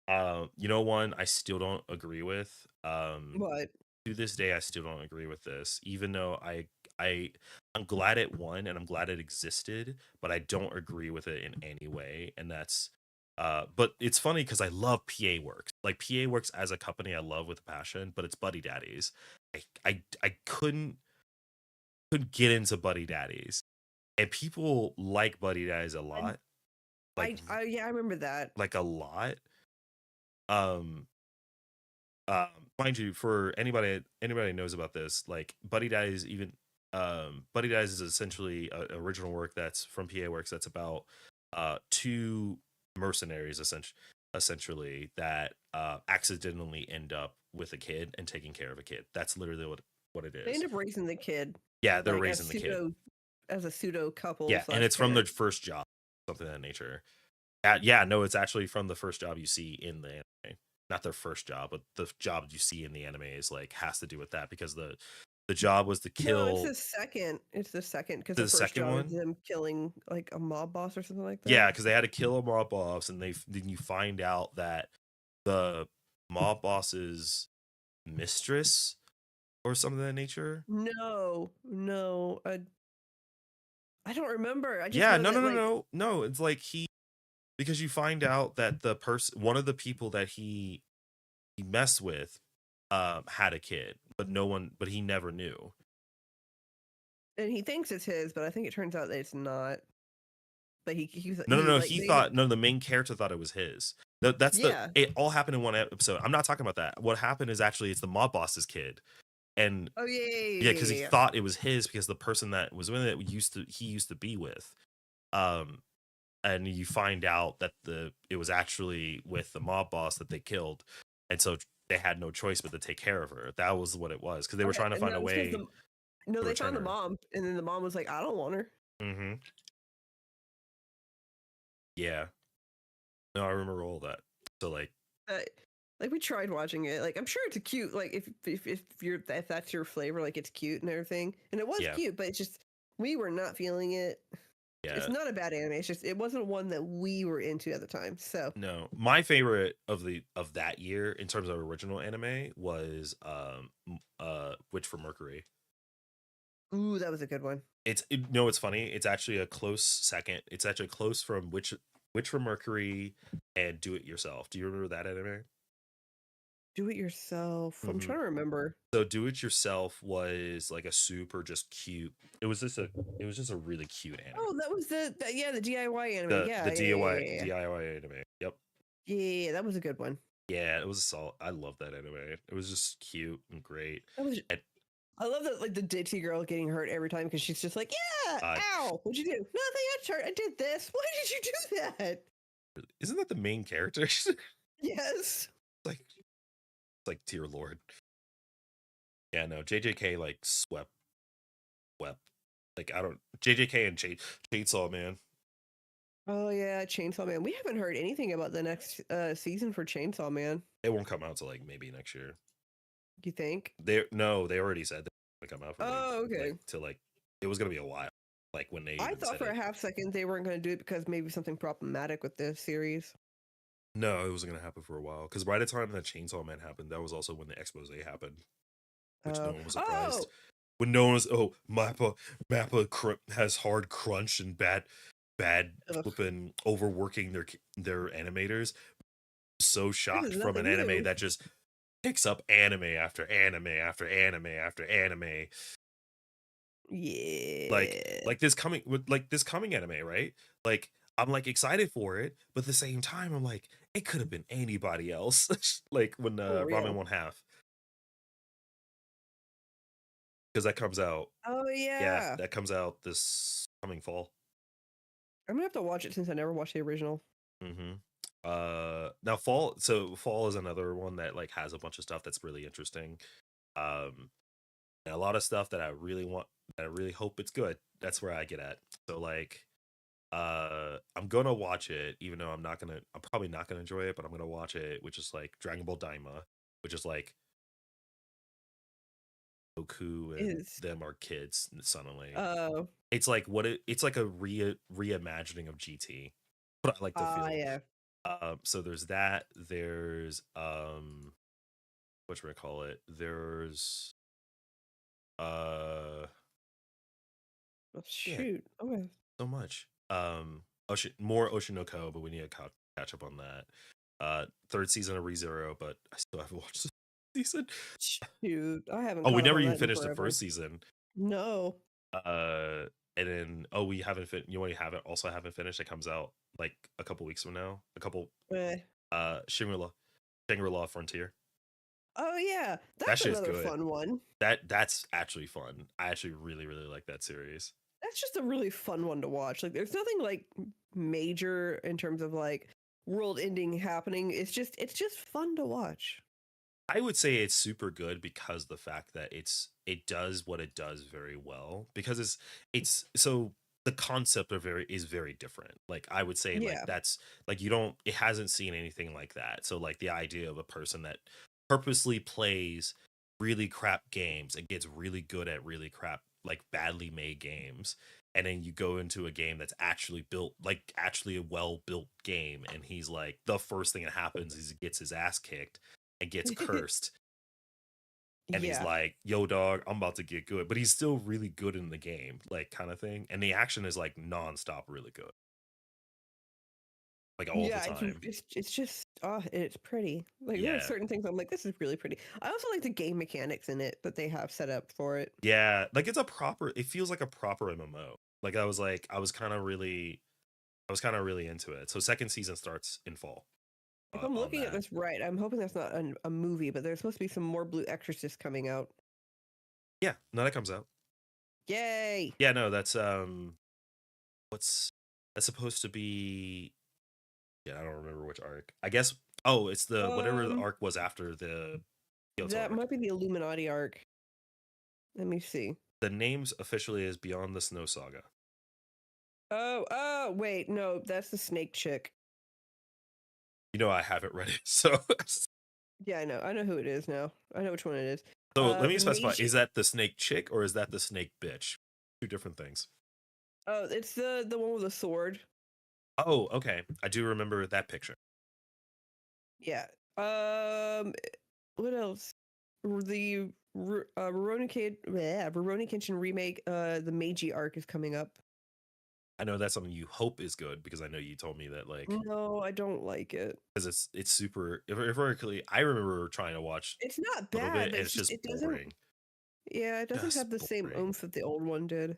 You know, one I still don't agree with. what? to this day I still don't agree with this, even though I I'm glad it won and I'm glad it existed, but I don't agree with it in any way. And that's but it's funny because I love PA Works. Like PA Works as a company I love with a passion, but it's Buddy Daddies. I couldn't get into Buddy Daddies. And people like Buddy Daddies a I, lot. Like yeah, I remember that. like a lot. Um um Mind you, for anybody knows about this, like Buddy Daddies even Buddy Daddies is essentially a original work that's from PA Works that's about two mercenaries essentially that accidentally end up with a kid and taking care of a kid. That's literally what it They is. end up raising the kid, Yeah, they're like raising the kid. as a pseudo couple Yeah, and slash it's from their parent. first job, something of that nature. Yeah, no, it's actually from the first job you see in the anime. Not their first job, but the job you see in the anime is like has to do with that because the job was to No, it's kill the second. It's the second because the the first second job is one. them killing like a mob boss or something like Yeah, that. because they had to kill a mob boss, and then you find out that the mob boss's mistress or something of that nature. No, no, I don't remember. I just Yeah, know no, no, that no, like no, no. It's like because you find out that the person, one of the people that he messed with, had a kid, but no one, but he never knew. and he thinks it's his, but I think it turns out that it's not. But No, no, he no. like He they thought no. The main character thought it was his. That's the. yeah. It all happened in one episode. I'm not talking about that. What happened is actually it's the mob boss's kid, and Oh yeah, yeah, yeah, yeah, because he yeah, yeah. thought it was his because the person that was with it he used to be with, um, and you find out that it was actually with the mob boss that they killed, and so they had no choice but to take care of her. That was what it was because they were Okay, trying to and find that a was because way no, to they return found the her. mom, and then the mom was like, I don't want her. Mm-hmm. Yeah. No, I remember all that. So like, Uh, like we tried watching it. Like I'm sure it's a cute. Like if you're if that's your flavor, like it's cute and everything, and it was yeah, cute, but it's just we were not feeling it. It's yeah. not a bad anime. It's just it wasn't one that we were into at the time. So No, my favorite of that year in terms of original anime was Witch from Mercury. ooh, that was a good one. No, it's funny. It's actually a close second. It's actually close from Witch from Mercury and Do It Yourself. Do you remember that anime? Do it yourself. I'm Hmm. trying to remember. So Do It Yourself was like a super just cute. It was just a really cute anime. Oh, that was yeah, the DIY anime. The Yeah, yeah, yeah, yeah, yeah. DIY anime. Yep. Yeah, yeah, yeah, that was a good one. Yeah, it was a solid. I love that anime. It was just cute and great. That was. And I love that, like the ditzy girl getting hurt every time because she's just like, yeah, uh, ow, what'd you do? Nothing. I hurt. I did this. Why did you do that? isn't that the main character? It's Yes. like dear lord. Yeah, no. JJK like swept. Like I don't JJK and Chainsaw Man. Oh yeah, Chainsaw Man. We haven't heard anything about the next season for Chainsaw Man. It won't come out till like maybe next year. You think? They already said they're gonna come out for Oh, okay. like it was gonna be a while. Like when they I even thought said for a it. half second they weren't going to do it because maybe something problematic with the series. No, it wasn't gonna happen for a while. Because by the time that Chainsaw Man happened, that was also when the expose happened, which no Oh, one was surprised. oh, When no one was Mappa has hard crunch and bad ugh. flipping overworking their animators. So This shocked is from an nothing anime new. that just picks up anime after anime after anime after anime. Yeah. Like this coming anime, right? Like I'm like excited for it, but at the same time I'm like it could have been anybody else. Like when For Ramen real. 1/2 because that comes out. Oh Yeah, yeah. that comes out this coming fall. I'm gonna have to watch it since I never watched the original. Mm-hmm. Now fall is another one that like has a bunch of stuff that's really interesting. Um, and a lot of stuff that I really want, that I really hope it's good. That's where I get at. So like, I'm gonna watch it, even though I'm probably not gonna enjoy it, but I'm gonna watch it, which is like Dragon Ball Daima, which is like Goku and Is them are kids suddenly. oh It's like a reimagining of GT. What I like to feel. yeah. So there's that. what should I call it? There's uh Oh, yeah, shoot. Okay. so much. More Oshinoko, but we need to catch up on that. Third season of ReZero, but I still haven't watched the season. Shoot. I haven't Oh, we caught up never on even that in finished the forever. first season. No. And then we haven't you know what, you haven't also haven't finished. It comes out like a couple weeks from now. A couple Eh. Shangri-La Frontier. Oh yeah, That that's shit's another good. fun one. That's actually fun. I actually really like that series. That's just a really fun one to watch. Like, there's nothing like major in terms of like world ending happening. It's just fun to watch. I would say it's super good because the fact that it does what it does very well, because it's so the concept is very different. Like I would say like Yeah. that's like you don't it hasn't seen anything like that. So like the idea of a person that purposely plays really crap games and gets really good at really crap, like badly made games, and then you go into a game that's actually built, like actually a well built game, and he's like the first thing that happens is he gets his ass kicked and gets cursed, and he's Yeah. like, yo dog, I'm about to get good, but he's still really good in the game, like kind of thing, and the action is like nonstop really good, like all the Yeah, time. it's just it's pretty. Like there are Yeah, certain things I'm like, this is really pretty. I also like the game mechanics in it that they have set up for it. yeah, like it feels like a proper MMO. Like I was kind of really into it. So second season starts in fall, If I'm on looking at that. this right, I'm hoping that's not a movie, but there's supposed to be some more Blue Exorcist coming out. Yeah, no, that comes out. Yay! Yeah, no, what's that's supposed to be. Yeah, I don't remember which arc. I guess. Oh, it's the whatever the Um, arc was after the Kyoto that arc. might be the Illuminati arc. Let me see. The names officially is Beyond the Snow Saga. Oh, wait, no, that's the snake chick. You know I haven't read it, so Yeah, I know who it is now. I know which one it is. so let me The specify: mage. is that the snake chick or is that the snake bitch? Two different things. Oh, it's the one with the sword. Oh, okay. I do remember that picture. Yeah. What else? The Rurouni Kenshin remake. The Meiji arc is coming up. I know that's something you hope is good because I know you told me that like No, I don't like it. because it's super. If I remember trying to watch It's not a little bad, bit but and it's it's just just it doesn't. boring, Yeah, it doesn't just have the same boring. oomph that the old one did.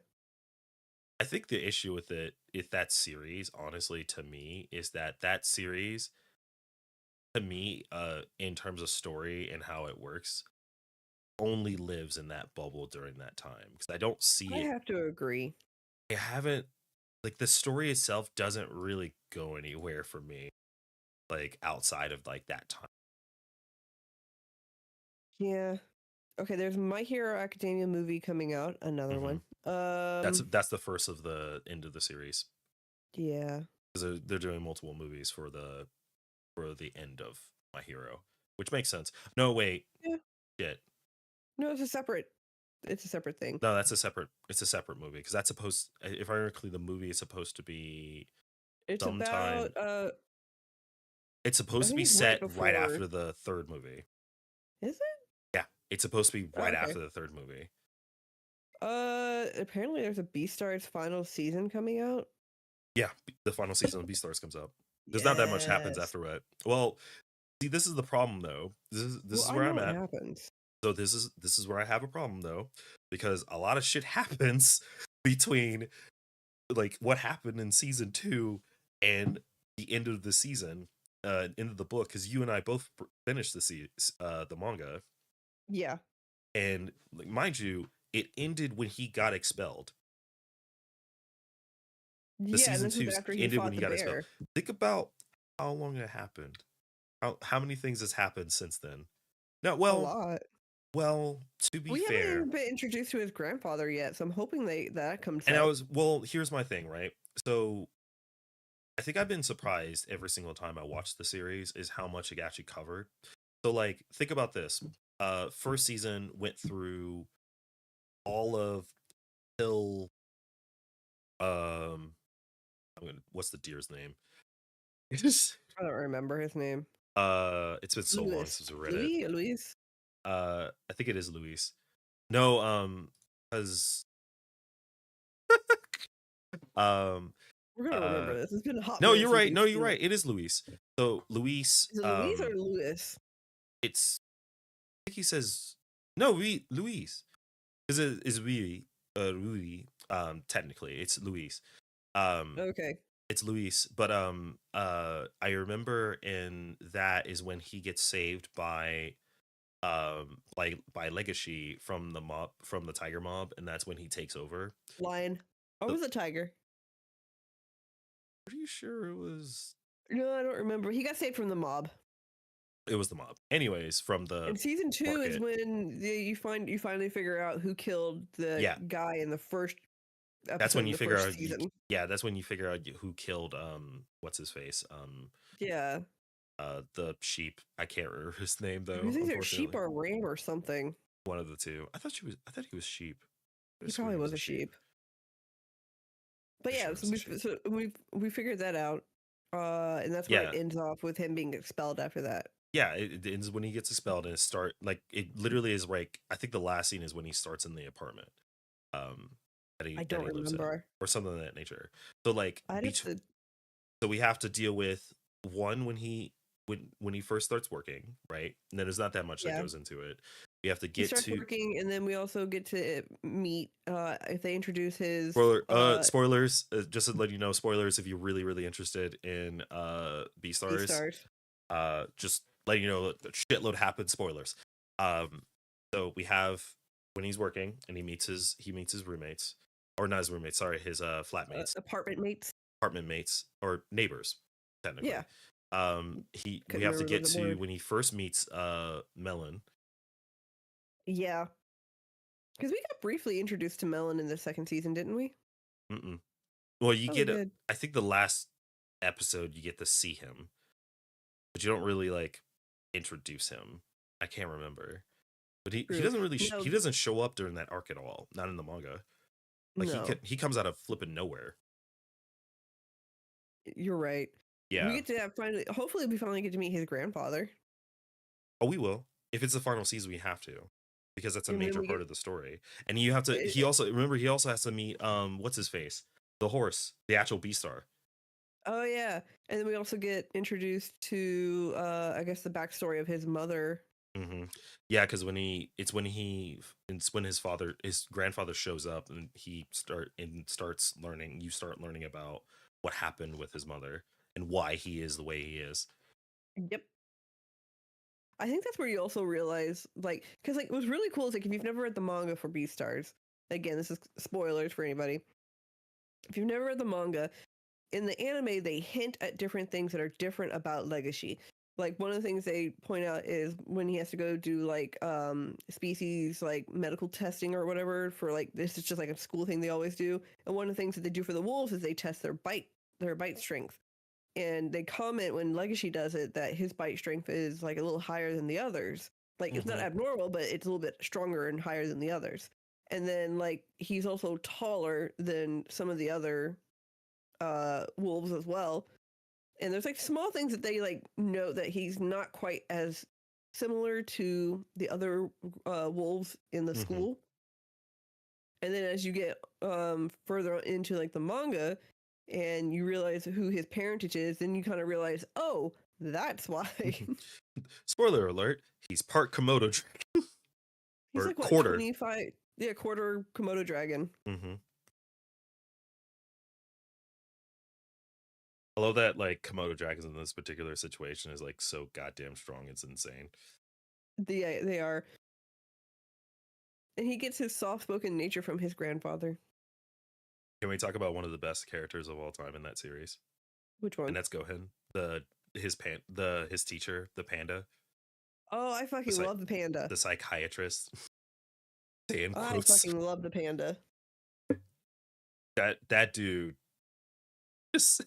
I think the issue with it, if that series, honestly, to me, is that series, to me, in terms of story and how it works, only lives in that bubble during that time because I don't see I it. have to agree. I haven't like the story itself doesn't really go anywhere for me, like outside of like that time. Yeah. Okay, there's My Hero Academia movie coming out. Another Hmm. one. That's the first of the end of the series Yeah. because they're doing multiple movies for the end of My Hero, which makes sense. No, wait, Yeah. shit. No, it's a separate thing. No, it's a separate movie because that's supposed. If I recall, the movie is supposed to be It's about sometime. It's I supposed to think be it's right set right before. after the third movie. Is it? Yeah, it's supposed to be Oh, right okay. after the third movie. Apparently there's a Beastars final season coming out. Yeah, the final season of Beastars comes out. There's not that much happens Yes. after it. Well, see, this is the problem though. This Well, is I where know I'm what at. happens. So this is where I have a problem though, because a lot of shit happens between like what happened in season 2 and the end of the season, end of the book, because you and I both finished the manga, Yeah. and like mind you, it ended when he got expelled. The Yeah, and season this was 2 after he ended when fought he the got expelled. bear. Think about how long it happened. How many things has happened since then? No, A lot. well, to be We haven't fair, even been introduced to his grandfather yet, so I'm hoping that comes and I out. was well. Here's my thing, right? So I think I've been surprised every single time I watched the series is how much it actually covered. So like think about this. First season went through all of till what's the deer's name? It's I don't remember his name. it's been so long Louis. since I read it. Louis? Louise? I think it is Luis. No, because um, We're gonna remember uh, this. It's been a hot no, minute you're since right. we've No, you're seen right. it. It is Luis. So Luis, Is it Louise or Lewis? it's I think he says no, we Luis. Is it is we Louis? Technically, it's Luis. Um, Okay. it's Luis, but I remember in that is when he gets saved by Legacy from the mob, from the Tiger Mob, and that's when he takes over. Lion. Or So, was it Tiger? pretty sure No, I don't remember. He got saved from the mob. it was the mob. Anyways, from the And season 2 is market. when you finally figure out who killed the Yeah, guy in the first that's episode when in you the figure first out season. yeah, that's when you figure out who killed what's his face? Yeah. The sheep. I can't remember his name It was though, either sheep unfortunately. or ram or something. One of the two. I thought he was sheep. I He swear probably he was was a a sheep. sheep. But Pretty yeah, sure it was a sheep. we figured that out. And that's where it Yeah, ends off with him being expelled after that. yeah, it ends when he gets expelled, and it start like it literally is like I think the last scene is when he starts in the apartment um I that don't he lives in, remember. or something of that nature. So like I'd have to so we have to deal with one when he first starts working, right? And then there's not that much that yeah. goes into it. We have to He get starts to working, and then we also get to meet if they introduce his spoilers, just to let you know, spoilers if you're really interested in B B stars. stars. Just letting you know that shitload happens, spoilers. So we have when he's working and he meets his roommates, or not his roommates, sorry, his flatmates, Apartment mates. apartment mates, or neighbors technically. Yeah, We couldn't have to remember get the to word. when he first meets Melon. Yeah, because we got briefly introduced to Melon in the second season, didn't we? Mm-mm. Well, you Oh, we get did. I think the last episode you get to see him, but you don't really like introduce him. I can't remember, but he True. doesn't really No, he doesn't show up during that arc at all, not in the manga. Like no, he comes out of flipping nowhere. you're right. We Yeah. get to have finally. Hopefully, we finally get to meet his grandfather. Oh, we will. If it's the final season, we have to, because that's a And then major we part get. of the story. And you have to. It, He also remember he also has to meet what's his face, the horse, the actual Beastar. oh yeah, and then we also get introduced to I guess the backstory of his mother. Mm-hmm. Yeah, because it's when his grandfather shows up, and starts learning. You start learning about what happened with his mother and why he is the way he is. Yep. I think that's where you also realize, like, because like what's really cool is like if you've never read the manga for Beastars, again, this is spoilers for anybody. If you've never read the manga, in the anime they hint at different things that are different about Legacy. Like one of the things they point out is when he has to go do like species like medical testing or whatever for like this is just like a school thing they always do. And one of the things that they do for the wolves is they test their bite strength. And they comment when Legacy does it that his bite strength is like a little higher than the others. Like it's not Mm-hmm. abnormal, but it's a little bit stronger and higher than the others. And then like he's also taller than some of the other wolves as well. And there's like small things that they like note that he's not quite as similar to the other wolves in the Mm-hmm. school. And then as you get further into like the manga and you realize who his parentage is, then you kind of realize, oh, that's why. Spoiler alert: he's part Komodo dragon, He's or like what, quarter. 25? Yeah, quarter Komodo dragon. Mm-hmm. I love that like Komodo dragons in this particular situation is like so goddamn strong. It's insane. They are. And he gets his soft spoken nature from his grandfather. Can we talk about one of the best characters of all time in that series? Which And one? that's Gohan, his teacher, the panda, Oh, I the fucking psych love the panda. the psychiatrist. Say in I quotes. fucking love the panda. That dude just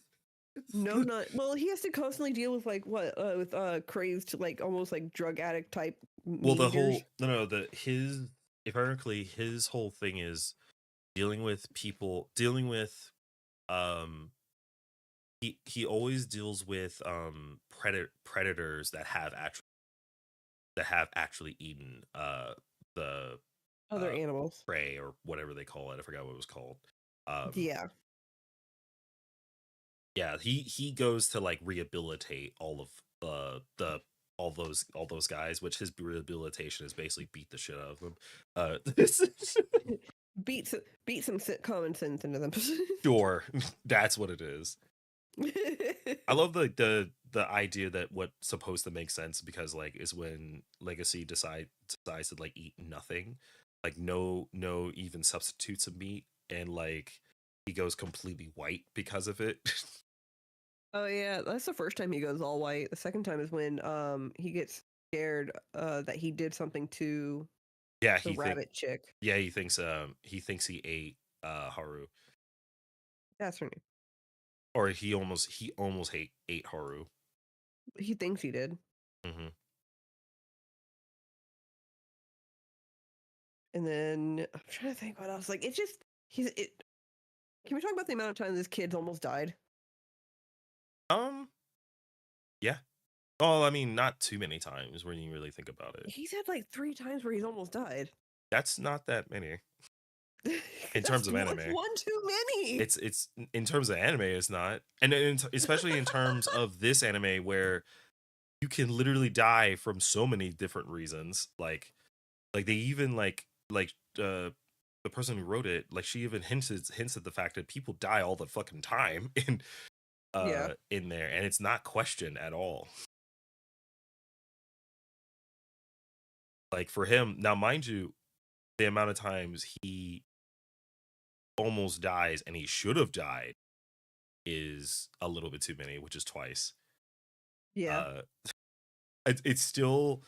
No, not well. He has to constantly deal with like what with crazed like almost like drug addict type well, meat the eaters. whole no the his ironically his whole thing is dealing with people, dealing with um he always deals with predators that have actual that have actually eaten the Other uh animals. prey or whatever they call it. I forgot what it was called. Um, Yeah. yeah, he goes to like rehabilitate all of the all those guys, which his rehabilitation is basically beat the shit out of them. This beat beat some common sense into them. sure, that's what it is. I love the idea that what's supposed to make sense because like is when Legacy decides to like eat nothing, like no even substitutes of meat, and like he goes completely white because of it. Oh yeah, that's the first time he goes all white. The second time is when he gets scared that he did something to yeah, the rabbit chick. he thinks he ate Haru, That's her name. or he almost ate Haru. He thinks he did. Hmm. And then I'm trying to think what else. Like it's just he's it. Can we talk about the amount of time this kid's almost died? Um, yeah. Well, I mean, not too many times when you really think about it. He's had like 3 times where he's almost died. That's not that many in terms That's of anime. one too many. It's in terms of anime, it's not, and especially in terms of this anime where you can literally die from so many different reasons. Like they even the person who wrote it, like she even hints at the fact that people die all the fucking time Yeah. in there, and it's not questioned at all. Like for him now, mind you, the amount of times he almost dies and he should have died is a little bit too many, which is twice. Yeah. Uh, it's still.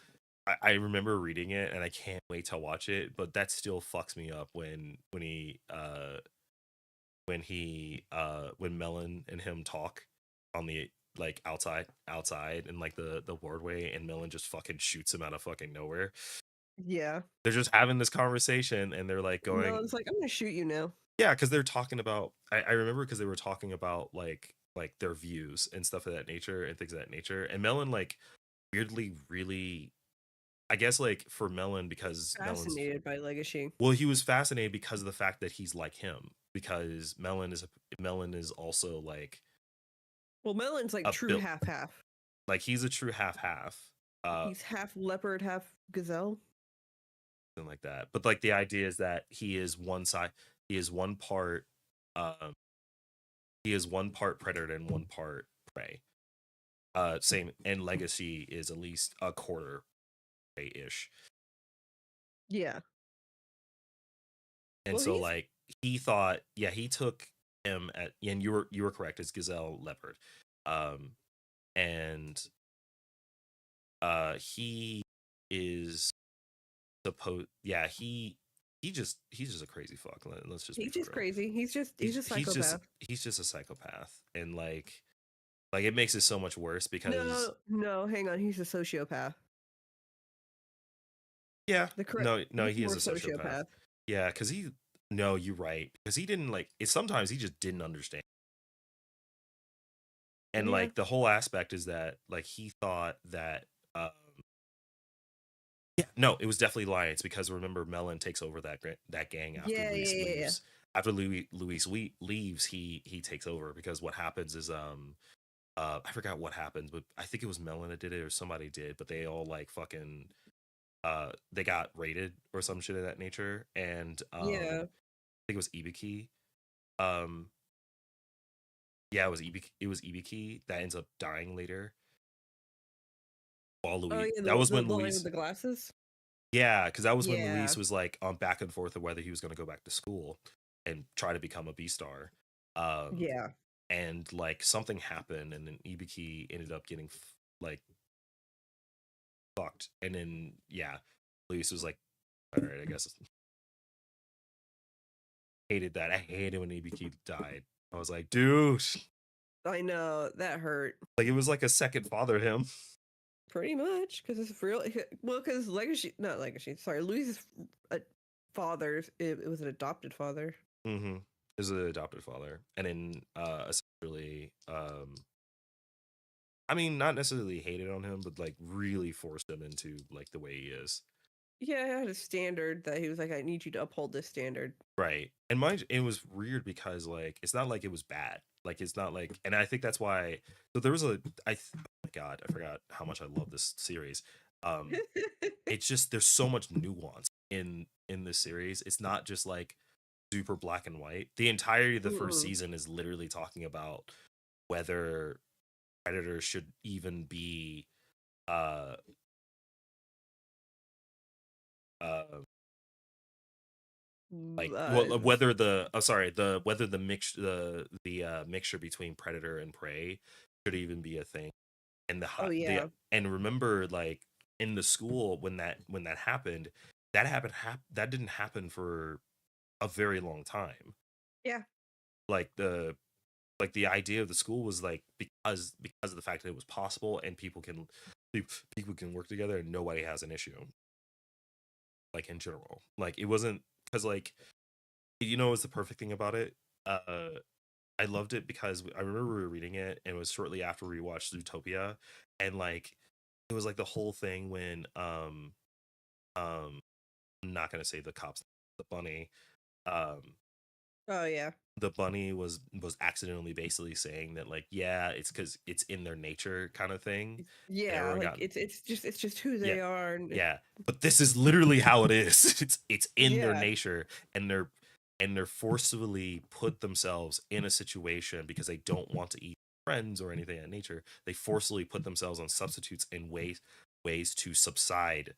I remember reading it and I can't wait to watch it, but that still fucks me up when Melon and him talk on the like outside in like the boardway, and Melon just fucking shoots him out of fucking nowhere. Yeah. They're just having this conversation and they're like going, Melon's like, I'm gonna shoot you now. yeah, because they're talking about. I remember because they were talking about like their views and stuff of that nature and things of that nature. And Melon like weirdly really, I guess like for Melon because Melon's Fascinated by Legacy. well, he was fascinated because of the fact that he's like him because Melon is also like Well, Melon's like a true built half half. like he's a true half He's half leopard, half gazelle. something like that. But like the idea is that he is one part um he is one part predator and one part prey. Same, and Legacy is at least a quarter ish. Yeah. And Well, so he's like he thought, yeah, he took him at, and you were correct, it's gazelle leopard. Um and he is supposed, yeah, he's just a crazy fuck. Let's just be he's for just real. crazy. He's a psychopath. He's just a psychopath, and like it makes it so much worse because No, no, hang on. He's a sociopath. yeah, The correct. no, He's he is more a sociopath. sociopath. Yeah, because he, no, you're right, because he didn't like it. Sometimes he just didn't understand, and Yeah. like the whole aspect is that like he thought that yeah, no, it was definitely Lions because remember Melon takes over that gang after Yeah. Luis Yeah. Yeah. Yeah. leaves. After Luis leaves, he takes over because what happens is I forgot what happens, but I think it was Melon that did it or somebody did, but they all like fucking they got raided or some shit of that nature, and Yeah. I think it was Ibiki. Um, yeah, it was Ibiki that ends up dying later. While Oh Luis, yeah. that was when The line with Luis, the glasses. yeah, because that was when Yeah. Luis was like on back and forth of whether he was going to go back to school and try to become a B star. Um, Yeah. and like something happened, and then Ibiki ended up getting like fucked, and then yeah, Luis was like, all right, I guess hated that. I hated when Ibiki died. I was like, dude, I know that hurt like it was like a second father to him. pretty much because it's real. Well, because Legacy, not Legacy. Sorry, Louise's father. It was an adopted father. Mm-hmm. Is an adopted father, and then essentially, I mean, not necessarily hated on him, but like really forced him into like the way he is. Yeah, I had a standard that he was like, I need you to uphold this standard. Right. And mind it was weird because like it's not like it was bad. Like it's not like, and I think that's why. So there was oh my god, I forgot how much I love this series. It's just there's so much nuance in this series. It's not just like super black and white. The entirety of the first Mm-mm. season is literally talking about whether predators should even be uh uh like well whether the sorry the whether the mixture between predator and prey should even be a thing. And Oh the yeah, and remember like in the school when that happened, that didn't happen for a very long time. yeah, Like the idea of the school was like because of the fact that it was possible and people can work together and nobody has an issue, like in general. Like it wasn't because like you know what's the perfect thing about it. I loved it because I remember we were reading it and it was shortly after we watched Zootopia, and like it was like the whole thing when um I'm not gonna say the cops, the bunny, um oh yeah, the bunny was accidentally basically saying that like yeah it's because it's in their nature kind of thing, and yeah. everyone Like got it's just who yeah they are. And yeah, but this is literally how it is. It's in their yeah, nature, and they're forcibly put themselves in a situation because they don't want to eat friends or anything of that nature. They forcibly put themselves on substitutes in ways to subside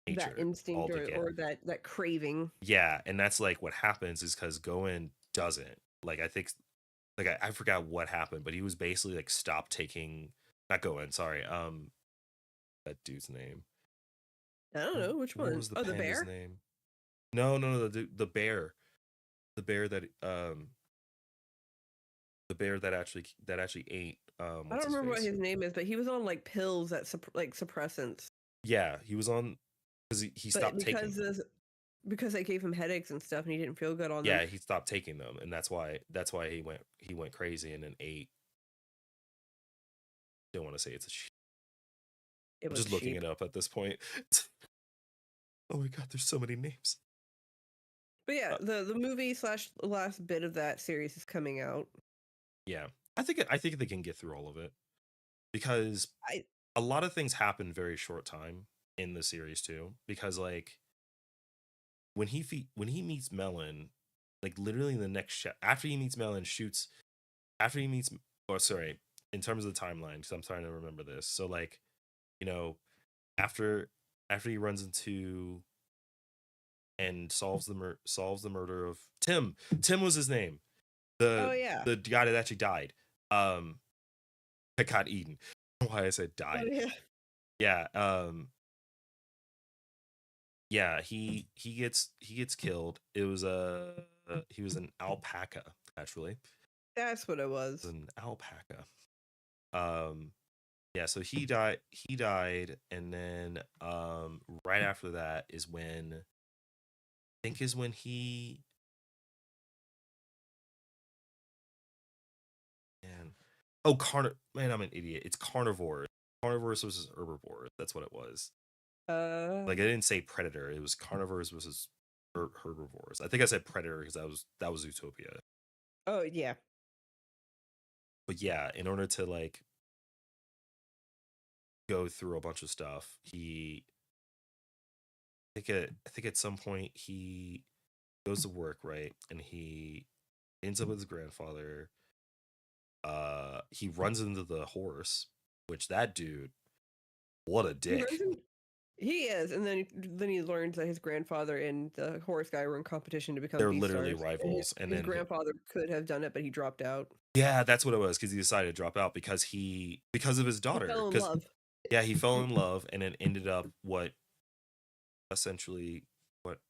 that nature instinct altogether. or that craving. Yeah, and that's like what happens is because Goen doesn't. Like I think like I forgot what happened, but he was basically like stopped taking not Goen, sorry. That dude's name. I don't know which What one. was the Oh, the panda's bear. name? No, no, no, the bear. The bear that actually ate I what's don't his remember what face? his name is, but he was on like pills that like suppressants. Yeah, he was on because he But stopped taking them. because they gave him headaches and stuff, and he didn't feel good on them. Yeah, he stopped taking them, and that's why he went crazy and then ate. Don't want to say it's a sheep. It I'm was just a looking sheep. it up at this point. Oh my god, there's so many names. But yeah, Uh, the movie slash last bit of that series is coming out. yeah, I think they can get through all of it because I a lot of things happen very short time in the series too. Because like when he meets Melon, like literally in the after he meets Melon, shoots after he meets or sorry, in terms of the timeline, because I'm trying to remember this. So like, you know, after he runs into and solves the murder of Tim. Tim was his name. oh yeah, The guy that actually died. Um that got eaten. Why I said oh died. yeah. Yeah, yeah, he gets killed. It was a he was an alpaca actually. It That's what it was was. an alpaca. Um yeah, so he died and then right after that is when is when he man man I'm an idiot. It's carnivores. Carnivores versus herbivores. That's what it was. Like I Uh didn't say predator. It was carnivores versus herbivores. I think I said predator because that was Utopia. oh yeah. But yeah, in order to like go through a bunch of stuff, I think at some point he goes to work, right? And he ends up with his grandfather. He runs into the horse, which that dude, what a He runs dick. in. He is, and then he learns that his grandfather and the horse guy were in competition to become They're beast literally stars, and rivals. And his then grandfather could have done it, but he dropped out. yeah, that's what it was because he decided to drop out because of his He daughter. fell in Because love. yeah, he fell in love and then ended up essentially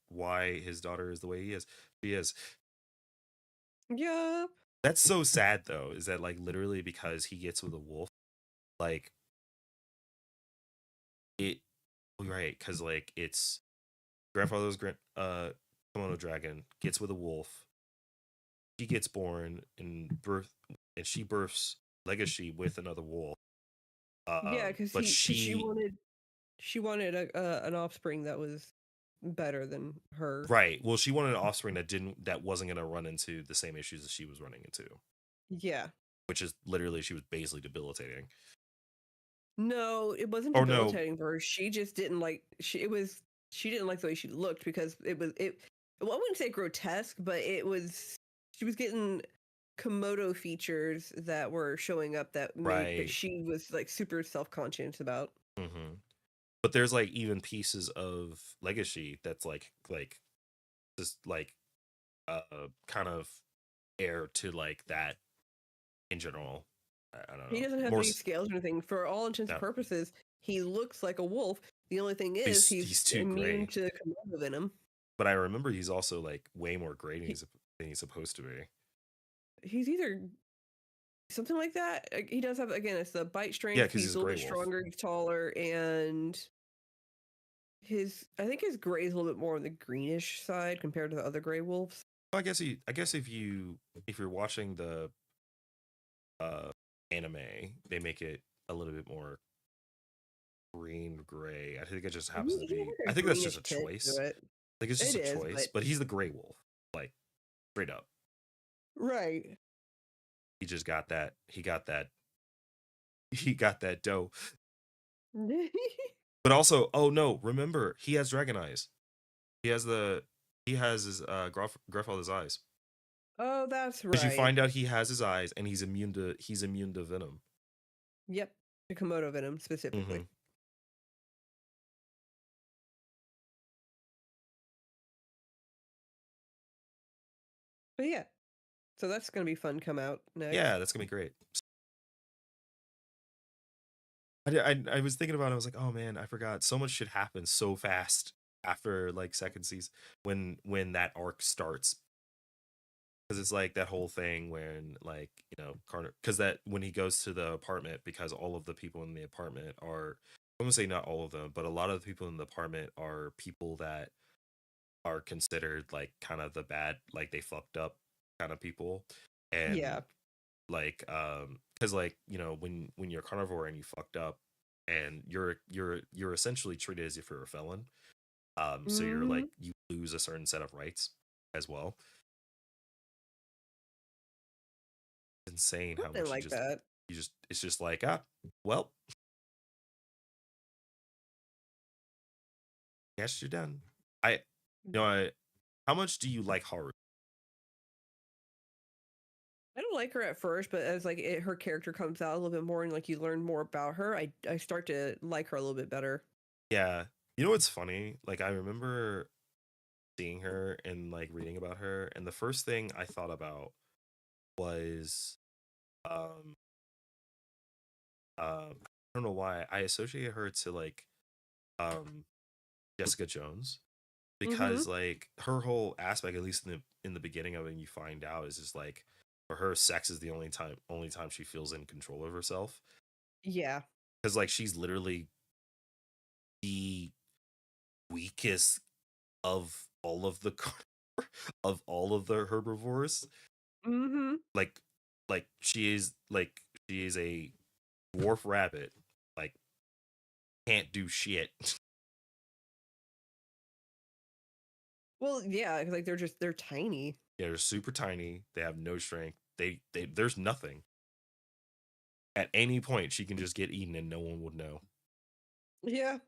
why his daughter is the way he is. He is. Yup. That's so sad though, is that like literally because he gets with a wolf, like it right, because like it's grandfather's kimono dragon gets with a wolf, she gets born and birth and she births legacy with another wolf. Yeah, because But she she wanted an offspring that was better than her. right. Well, she wanted an offspring that wasn't going to run into the same issues that she was running into, Yeah. which is literally she was basically debilitating. No, it wasn't Or no, debilitating for her. She just didn't like she didn't like the way she looked because it well, I wouldn't say grotesque, but she was getting Komodo features that were showing up that right. she was like super self-conscious about. Hmm. But there's like even pieces of legacy that's like just like kind of air to like that in general. I don't He know. doesn't have More any scales or anything. For all intents and no, purposes, he looks like a wolf. The only thing is he's he's too immune gray. to Komodo venom. But I remember he's also like way more gray He, than he's supposed to be. he's either something like that. He does have again. It's the bite Yeah, strength. because He's he's a a little gray bit wolf. stronger. He's taller, and I think his gray is a little bit more on the greenish side compared to the other gray wolves. I guess if you're watching the uh anime, they make it a little bit more green gray. I think it just happens to He be. has I a think that's just greenish a tint to choice. it. Like it's just It a is, choice. but But he's the gray wolf, like straight up. right. He just got that. He got that. He got that dough. But also, oh no, remember he has dragon eyes. He has the he has his grandfather's eyes. Oh, that's Because you right. find out he has his eyes and he's immune to venom. Yep, the Komodo venom specifically. Hmm. But yeah, so that's gonna be fun. Come out next. Yeah, that's gonna be great. I was thinking about it. I was like, oh man, I forgot. So much shit happens so fast after like second season when that arc starts. Because it's like that whole thing when like Carter, because that when he goes to the apartment, because all of the people in the apartment are, I'm gonna say not all of them, but a lot of the people in the apartment are people that are considered like kind of the bad, like they fucked up kind of people. And Yeah. like because like when you're a carnivore and you fucked up and you're essentially treated as if you're a felon. So you're Mm-hmm. like you lose a certain set of rights as well. Insane how Something much like that. it's just like, ah, well, guess you're done. I how much do you like horror? I don't like her at first, but as like her character comes out a little bit more and like you learn more about her, I start to like her a little bit better. Yeah, you know what's funny, like I remember seeing her and like reading about her, and the first thing I thought about was um I don't know why I associated her to like um Jessica Jones, Mm-hmm. because like her whole aspect, at least in the beginning of it, and you find out is just like for her, sex is the only time she feels in control of herself. Yeah. Because like she's literally the weakest of all of the of all of the herbivores. Mm-hmm. Like she is a dwarf rabbit. Like can't do shit. Well, yeah, 'cause, like they're tiny. Yeah, they're super tiny. They have no strength. They there's nothing. At any point, she can just get eaten and no one would know. Yeah.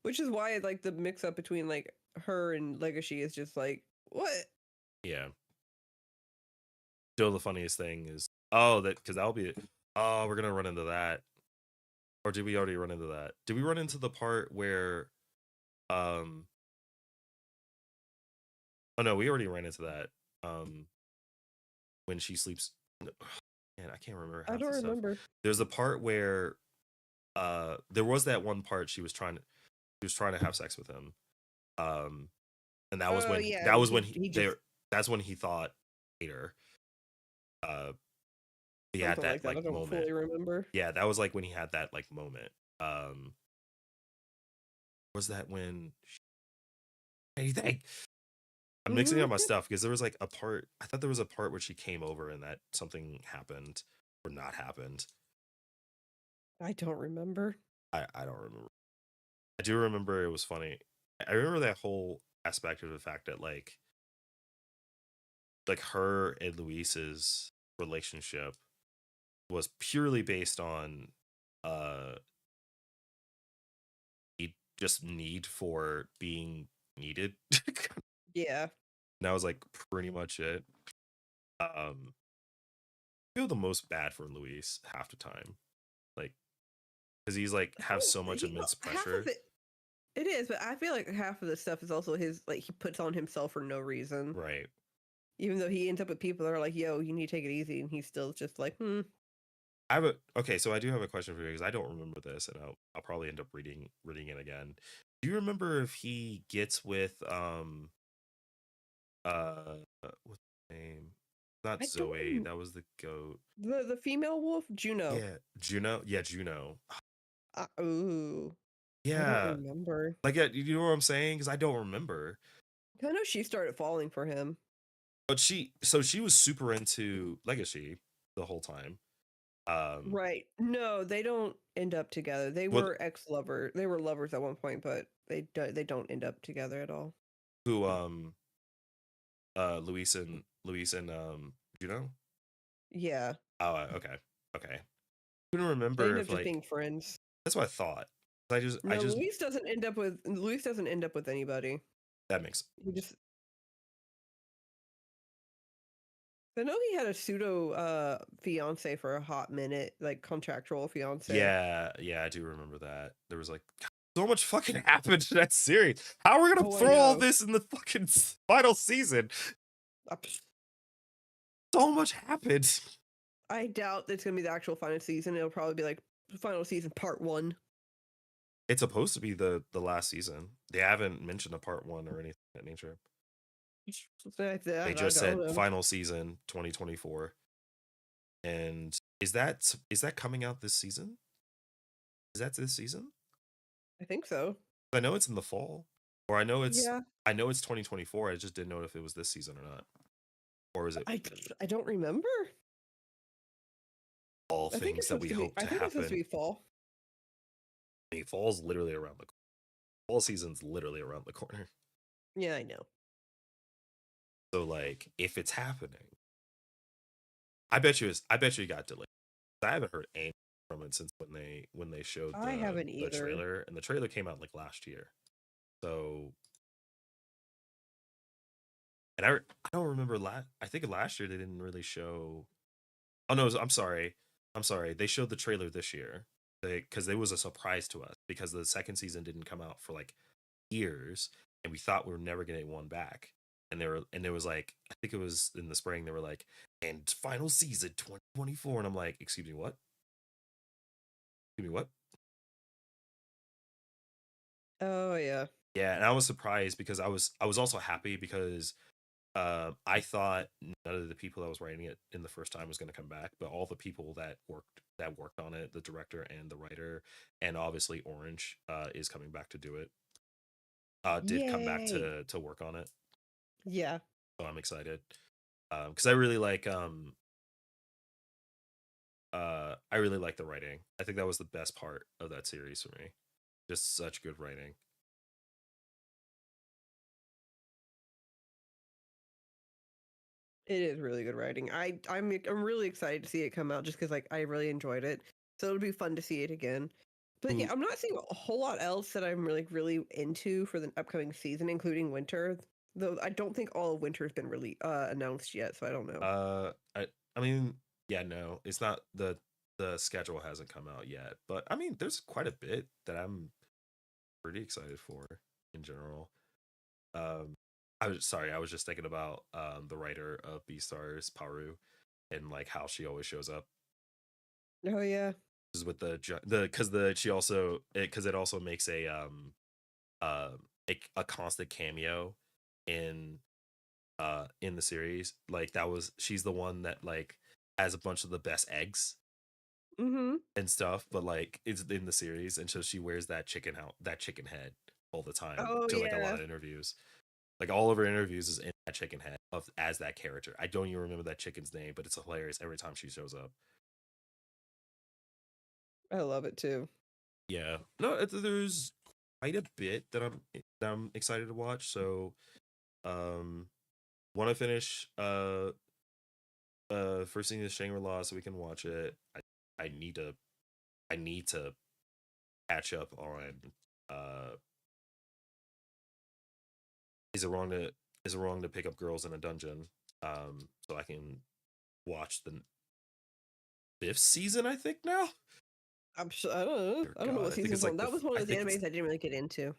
Which is why like the mix up between like her and Legacy is just like what? Yeah. Still, the funniest thing is oh that because that'll be it. Oh, we're gonna run into that. Or did we already run into that? Did we run into the part where um oh no, we already ran into that. Um when she sleeps man, I can't remember I half don't the stuff. remember. There's a part where there was that one part she was trying to have sex with him. Um and Oh yeah, that and was when he they just that's when he thought later. Uh he had something like that that. I like don't moment. fully remember. Yeah, that was like when he had that like moment. Was that when anything? I'm mixing up my Mm-hmm. stuff because there was like a part. I thought there was a part where she came over and that something happened or not happened. I don't remember. I don't remember. I do remember it was funny. I remember that whole aspect of the fact that like her and Luis's relationship was purely based on uh just need for being needed. And Yeah. that was like pretty much it. I feel the most bad for Luis half the time. Like because he's like have so much immense Half of pressure. it is, but I feel like half of the stuff is also his, like, he puts on himself for no reason. Right. Even though he ends up with people that are like, yo, you need to take it easy. And he's still just like, hmm. I have a okay, so I do have a question for you because I don't remember this, and I'll probably end up reading it again. Do you remember if he gets with what's his name? Not I don't Zoe, that was the goat. the female wolf, Juno. Yeah, Juno. Yeah, Juno. Ooh. I don't Yeah, remember. like you know what I'm saying? Because I don't remember. I know she started falling for him. But she was super into Legacy the whole time. Um, Right. No, they don't end up together. They what were ex-lover. They were lovers at one point, but they don't end up together at all. who Luis and Juno? Yeah. Oh, okay, okay. Couldn't They remember end up if just like being friends. that's what I thought. I No, just Luis doesn't end up with anybody. that makes He just I know he had a pseudo fiance for a hot minute, like contractual fiance. yeah, I do remember that. There was like so much fucking happened to that series. How are we gonna Oh, I throw all know. this in the fucking final season? Psh, So much happened. I doubt it's gonna be the actual final season. It'll probably be like final season part one. It's supposed to be the last season. They haven't mentioned a part one or anything of that nature. They I just don't said know. final season 2024. And is that coming out this season? Is that this season? I think so. I know it's in the fall. Or Yeah. I know it's 2024. I just didn't know if it was this season or not. Or is it I I don't remember. all things that we hope I to think it's supposed to happen? be fall. I mean, fall's literally around the fall season's literally around the corner. Yeah, I know. So like if it's happening, I bet you it got delayed. I haven't heard anything from it since when they showed I haven't the either. trailer, and the trailer came out like last year. So and I don't remember I think last year they didn't really show. Oh no, I'm sorry. They showed the trailer this year. Because it was a surprise to us because the second season didn't come out for like years, and we thought we were never gonna get one back. And there was like I think it was in the spring they were like, and final season 2024, and I'm like, excuse me, what? Excuse me, what? Oh yeah. Yeah, and I was surprised because I was also happy because I thought none of the people that was writing it in the first time was going to come back, but all the people that worked on it, the director and the writer, and obviously Orange is coming back to do it. Did come back Yay. to work on it, Yeah. so I'm excited because I really like I really like the writing. I think that was the best part of that series for me. Just such good writing. It is really good writing. I'm really excited to see it come out just because like I really enjoyed it. So it'll be fun to see it again. But yeah, Who I'm not seeing a whole lot else that I'm really into for the upcoming season, including Winter. Though I don't think all of Winter's been really announced yet, so I don't know. I mean, yeah, no, it's not the schedule hasn't come out yet, but I mean, there's quite a bit that I'm pretty excited for in general. Um, I was just thinking about the writer of Beastars, Paru, and like how she always shows up. Oh yeah. Is with the because the she also because it also makes uh a constant cameo in in the series. Like that was she's the one that like has a bunch of the best eggs Mm-hmm. and stuff, but like it's in the series, and so she wears that chicken head all the time Oh to like a lot yeah. of interviews. Like all of her interviews is in that chicken head of as that character. I don't even remember that chicken's name, but it's hilarious every time she shows up. I love it too. Yeah, no, there's quite a bit that I'm excited to watch. So, um, want to finish first season of Shangri-La so we can watch it. I need to I need to catch up on uh is it wrong to is it wrong to pick up girls in a dungeon so I can watch the fifth season, I think now. I'm sure. I don't know. Dear I don't know God, what I think season's it's on. like That was one I of those think animes I didn't really get into.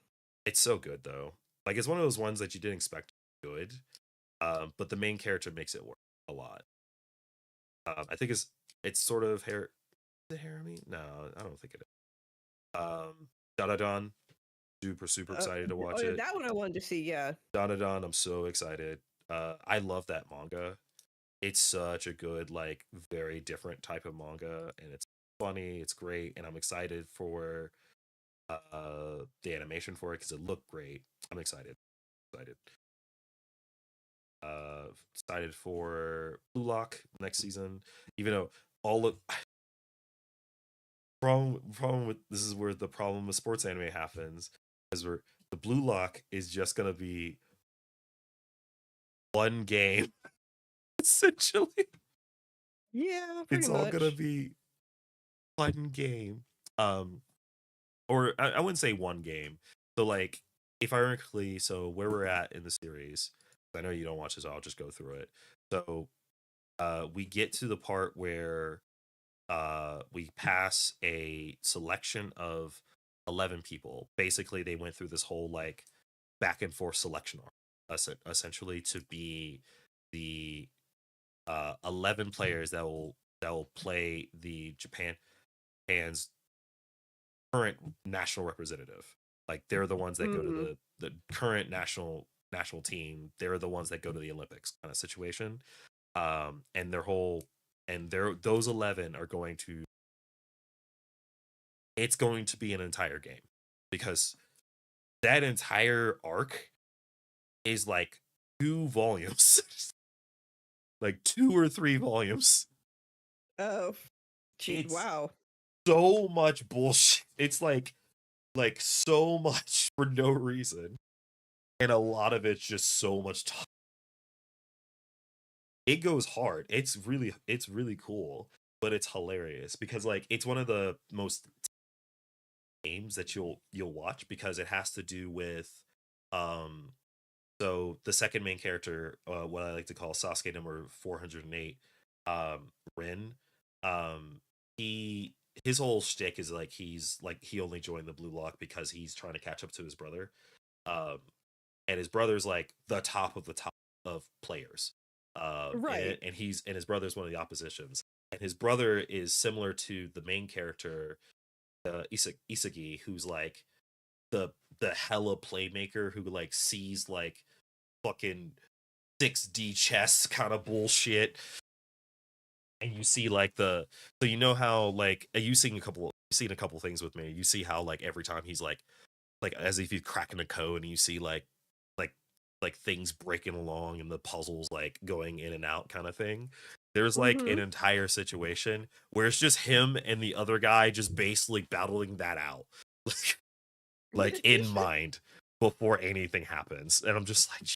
it's so good though. Like it's one of those ones that you didn't expect to be good, but the main character makes it work a lot. I think it's sort of hair. Is it Haremy? No, I don't think it is. Danadon, super Uh, excited to oh watch yeah, it. that one I wanted to see. Yeah. Danadon, I'm so excited. I love that manga. It's such a good, like, very different type of manga, and it's funny. It's great, and I'm excited for the animation for it because it looked great. I'm excited. Excited. Excited for Blue Lock next season. Even though all of problem with this is where the problem with sports anime happens is where the Blue Lock is just gonna be one game essentially. Yeah, pretty It's all gonna much. be one game. Um, or I wouldn't say one game. So like, if ironically, so where we're at in the series, I know you don't watch this, so I'll just go through it. So we get to the part where we pass a selection of 11 people. Basically, they went through this whole like back and forth selection arc, essentially to be the 11 players that will play the Japan's current national representative. Like they're the ones that go to Hmm. the current national team. They're the ones that go to the Olympics kind of situation. And their whole and their those 11 are going to it's going to be an entire game because that entire arc is like 2 volumes, like 2 or 3 volumes. Oh, gee, It's wow. so much bullshit. It's like so much for no reason, and a lot of it's just so much talk. It goes hard. It's really cool, but it's hilarious because like it's one of the most games that you'll watch because it has to do with um so the second main character, what I like to call Sasuke number 408, Rin, um, he his whole shtick is like he's like he only joined the Blue Lock because he's trying to catch up to his brother, um, and his brother's like the top of the top of players, Right. and his brother's one of the oppositions, and his brother is similar to the main character, Isagi, who's like the the hella playmaker who like sees like fucking 6D chess kind of bullshit. And you see like so you know how like you've seen a couple things with me. You see how like every time he's like as if he's cracking a code and you see like like things breaking along and the puzzles like going in and out kind of thing. There's like Hmm. an entire situation where it's just him and the other guy just basically battling that out. Like in mind before anything happens. And I'm just like,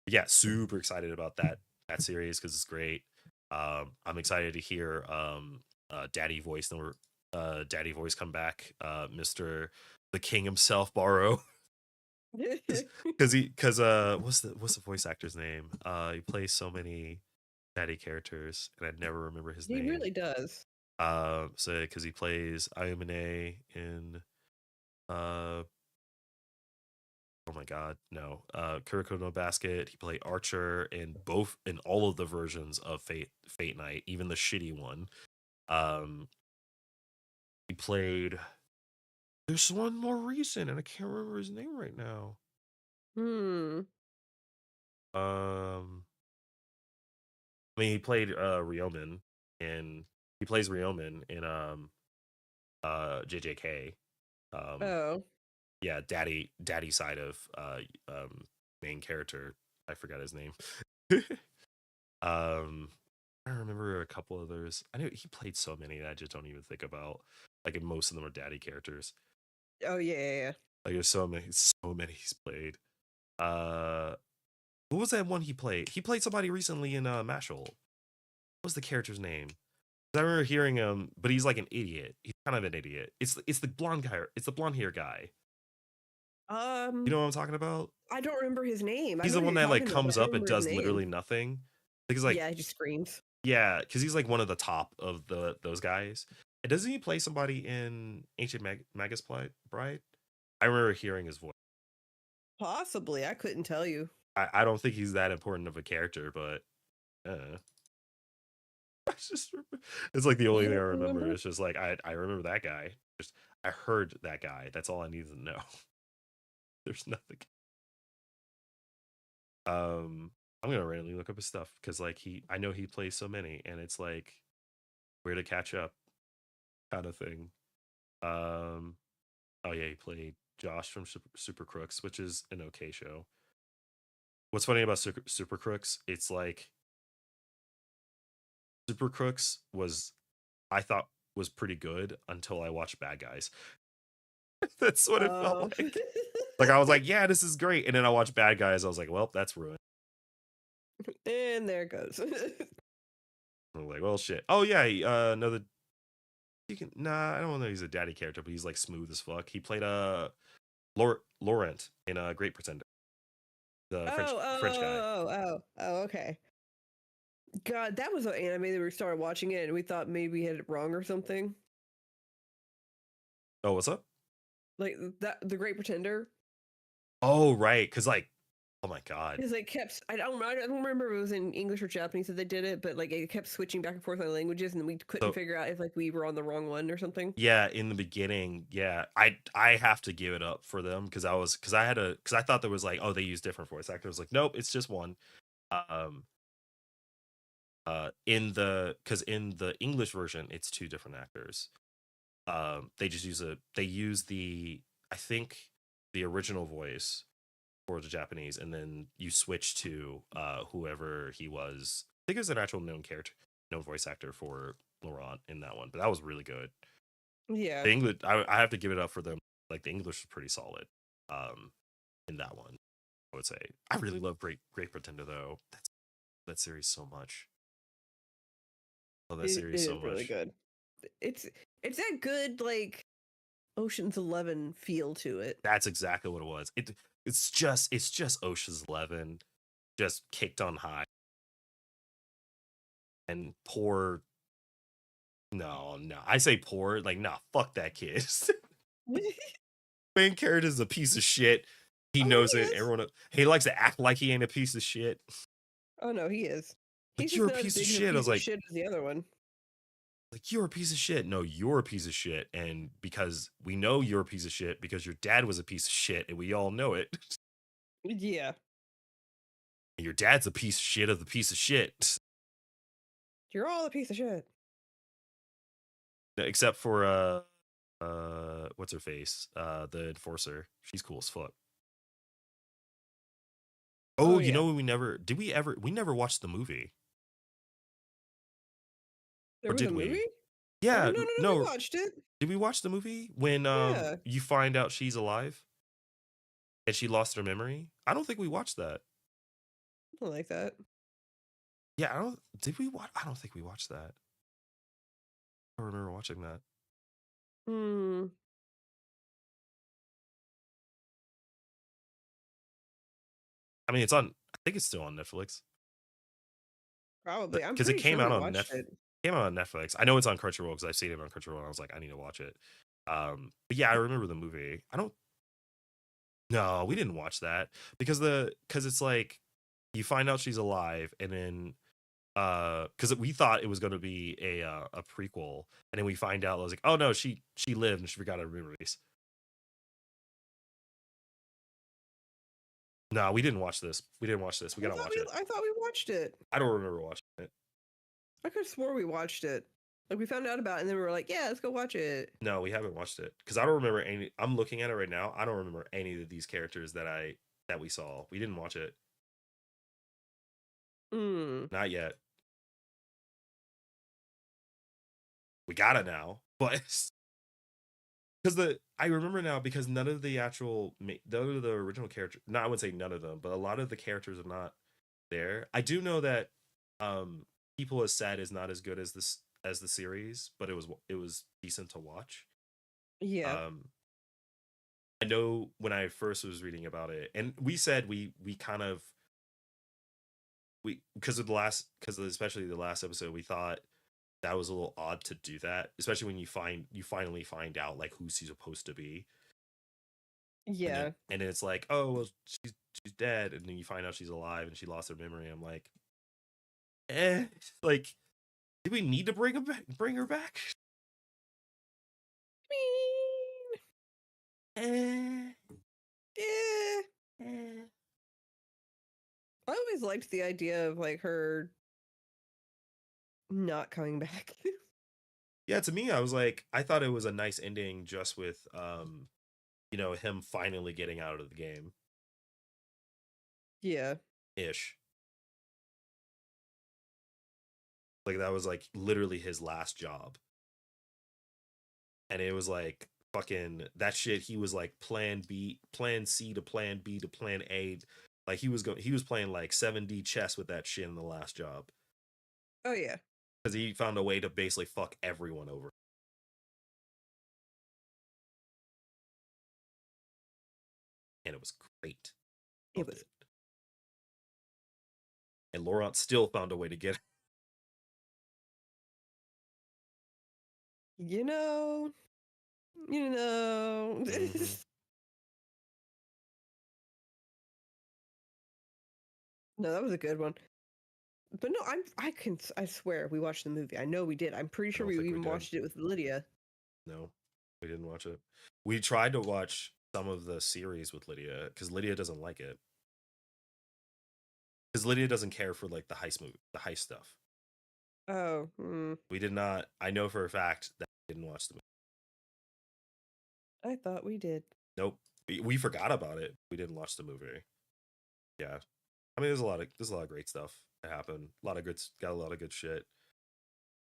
yeah, super excited about that series because it's great. I'm excited to hear Daddy Voice come back, Mr. the King himself, Borrow. Because what's the voice actor's name? He plays so many daddy characters and I never remember his He name. really does. So because he plays Ayumine in uh oh my god, no. Kuroko no Basket. He played Archer in all of the versions of Fate Night, even the shitty one. Um he played there's one more recent and I can't remember his name right now. Hmm. Um I mean he played Ryomen and he plays Ryomen in JJK. Um Oh. yeah, daddy side of um main character. I forgot his name. um I remember a couple others. I know he played so many that I just don't even think about. Like, and most of them are daddy characters. Oh yeah, yeah, yeah. Like, there's so many he's played. Uh, what was that one he played? He played somebody recently in Mashal. What was the character's name? I remember hearing him, but he's like an idiot. He's kind of an idiot. It's the blonde guy. It's the blonde hair guy. You Um, know what I'm talking about? I don't remember his name. I He's know the who one you're that like talking about, but comes I don't up and remember his does name. literally nothing. Because like Yeah, he just screams. yeah, because he's like one of the top of those guys. And doesn't he play somebody in Ancient Magus Bride? I remember hearing his voice. Possibly, I couldn't tell you. I don't think he's that important of a character, but it's like the only You thing I don't remember. remember? It's just like I remember that guy. Just I heard that guy. That's all I need to know. There's nothing. I'm gonna randomly look up his stuff because like I know he plays so many, and it's like where to catch up kind of thing. Um, oh yeah, he played Josh from Super Crooks, which is an okay show. What's funny about Super Crooks? It's like Super Crooks was I thought was pretty good until I watched Bad Guys. That's what it felt Oh. like. Like I was like, yeah, this is great, and then I watched Bad Guys. I was like, well, that's ruined. And there it goes. I'm like, well, shit. Oh yeah, another. You can nah. I don't know. He's a daddy character, but he's like smooth as fuck. He played Laurent in Great Pretender, the Oh, oh, French guy. oh, oh, oh, okay. God, that was an anime that we started watching it and we thought maybe we had it wrong or something. Oh, what's up? Like that, The Great Pretender. Oh right, because like, oh my god. Because it kept, I don't remember if it was in English or Japanese that they did it, but like it kept switching back and forth on languages, and we couldn't So figure out if like we were on the wrong one or something. yeah, in the beginning, yeah, I have to give it up for them because I thought there was like, oh, they use different voice actors. Like, nope, it's just one. Um, in the English version, it's two different actors. They use the I think the original voice for the Japanese, and then you switch to whoever he was. I think it was an actual known voice actor for Laurent in that one, but that was really good. Yeah, The English, I have to give it up for them. Like the English is pretty solid um in that one. I would say I really love Great Pretender though. That series so much. Love that it series so is really much. good. It's it's that good like Ocean's 11 feel to it. That's exactly what it was. It's just Ocean's 11 just kicked on high. And poor no, I say poor, like nah, fuck that kid. Main character is a piece of shit. He Oh, knows he it. is. He likes to act like he ain't a piece of shit. Oh no, he is. He's Like just you're a not as piece of big of a shit. I was piece of shit as the other one. like you're a piece of shit. No, you're a piece of shit. And because we know you're a piece of shit because your dad was a piece of shit and we all know it. Yeah, And your dad's a piece of shit of the piece of shit. you're all a piece of shit. Except for what's her face? The enforcer. She's cool as fuck. Oh Oh, you yeah, know we never watched the movie. there Or was a did movie. we? Oh no, Yeah, no, no, we no. watched it. Did we watch the movie when Yeah, you find out she's alive and she lost her memory? I don't think we watched that. something like that. Yeah, I don't did we watch I don't think we watched that. I don't remember watching that. Hmm. I mean, it's on I think it's still on Netflix. Probably. I'm Because it pretty sure we watched it. came out on Netflix. I know it's on Crunchyroll because I've seen it on Crunchyroll and I was like, I need to watch it. But yeah, I remember the movie. I don't No, we didn't watch that because it's like you find out she's alive and then because we thought it was going to be a prequel and then we find out I was like, oh no, she lived and she forgot her memories. No, we didn't watch this. We didn't watch this. We gotta watch it. I thought we watched it. I don't remember watching it. I could have swore we watched it. Like we found out about it and then we were like, yeah, let's go watch it. No, we haven't watched it because I don't remember any. I'm looking at it right now. I don't remember any of these characters that we saw. We didn't watch it. Hmm. Not yet. we gotta now, but because the I remember now because none of the none of the original characters, no, I wouldn't say none of them, but a lot of the characters are not there. I do know that um people has said is not as good as this as the series, but it was decent to watch. Yeah. Um I know when I first was reading about it, and we said we kind of we because of the last because especially the last episode, we thought that was a little odd to do that, especially when you finally find out like who she's supposed to be, Yeah. and then it's like, oh well, she's dead, and then you find out she's alive and she lost her memory. I'm like, eh, like, do we need to bring her back? Bring her back? Mean. Eh, Eh. eh. I always liked the idea of like her not coming back. Yeah, to me, I was like, I thought it was a nice ending, just with him finally getting out of the game Yeah. ish. Like that was like literally his last job. And it was like fucking that shit. He was like plan B, plan C to plan B to plan A. Like he was playing like 7D chess with that shit in the last job Oh yeah. because he found a way to basically fuck everyone over, and it was great. It Loved was. it. And Laurent still found a way to get. You know. You know. Mm-hmm. No, that was a good one. But no, I swear we watched the movie. I know we did. I'm pretty I sure don't we think we even did. watched it with Lydia. No, we didn't watch it. We tried to watch some of the series with Lydia because Lydia doesn't like it. Because Lydia doesn't care for like the heist stuff. Oh, We did not. I know for a fact that we didn't watch the movie. I thought we did. Nope. We forgot about it. We didn't watch the movie. Yeah. I mean, there's a lot of great stuff that happened. A lot of good, got a lot of good shit.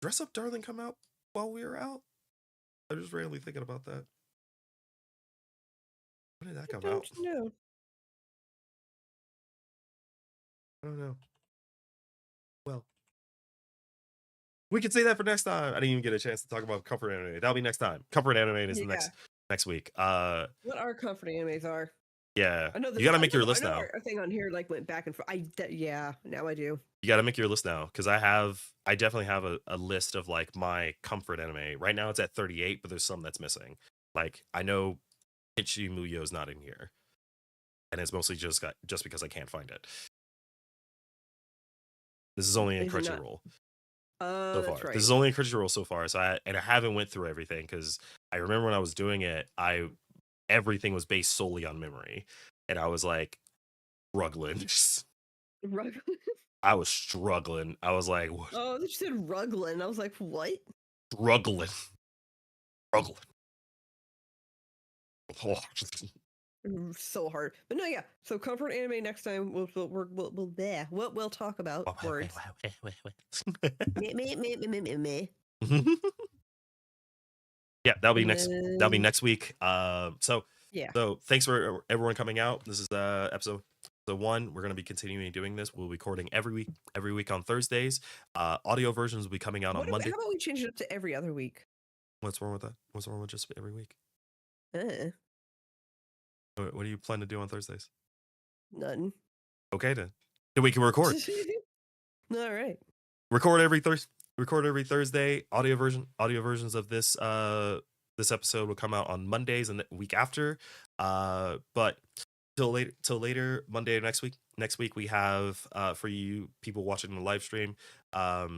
Dress Up Darling come out while we were out. I was just randomly thinking about that. When did that I come don't out? know. I don't know. Well, we could say that for next time. I didn't even get a chance to talk about comfort anime. That'll be next time. Comfort anime is the Yeah. next week. What our comfort animes are. Yeah. I know You this. got to make your I list know now. our thing on here like went back and forth. Yeah. Now I do. You got to make your list now because I definitely have a list of like my comfort anime. Right now it's at 38, but there's some that's missing. Like I know Ichi Muyo is not in here, and it's mostly just because I can't find it. This is only in Is it not? Crunchyroll Oh, so that's far. This right. is only in Crunchyroll so far. So I haven't went through everything because I remember when I was doing it, everything was based solely on memory, and I was like struggling. Rug. I was struggling. I was like, what? Oh, you said Ruglin. I was like, what? Struggling, struggling. So hard. But no, yeah. So comfort anime next time. What we'll talk about words. Meh, meh, meh, meh, meh, meh, meh. Yeah, And that'll be then next week. yeah. So thanks for everyone coming out. This is episode 1. We're gonna be continuing doing this. We'll be recording every week on Thursdays. Audio versions will be coming out on Monday. How about we change it up to every other week? What's wrong with that? What's wrong with just every week? Uh, What do you plan to do on Thursdays? none. Okay then. Then we can record. All right. Record every Thursday. Audio versions of this episode will come out on Mondays and the week after. But till later Monday next week. Next week we have for you people watching the live stream. I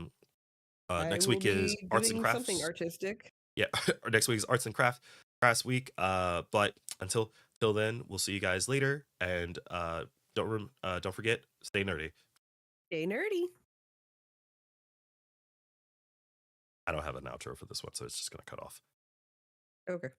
Next will week is be arts and doing something crafts. artistic. Yeah, next week is arts and crafts week. But until then, we'll see you guys later. And don't forget, stay nerdy. Stay nerdy. I don't have an outro for this one, so it's just gonna cut off. Okay.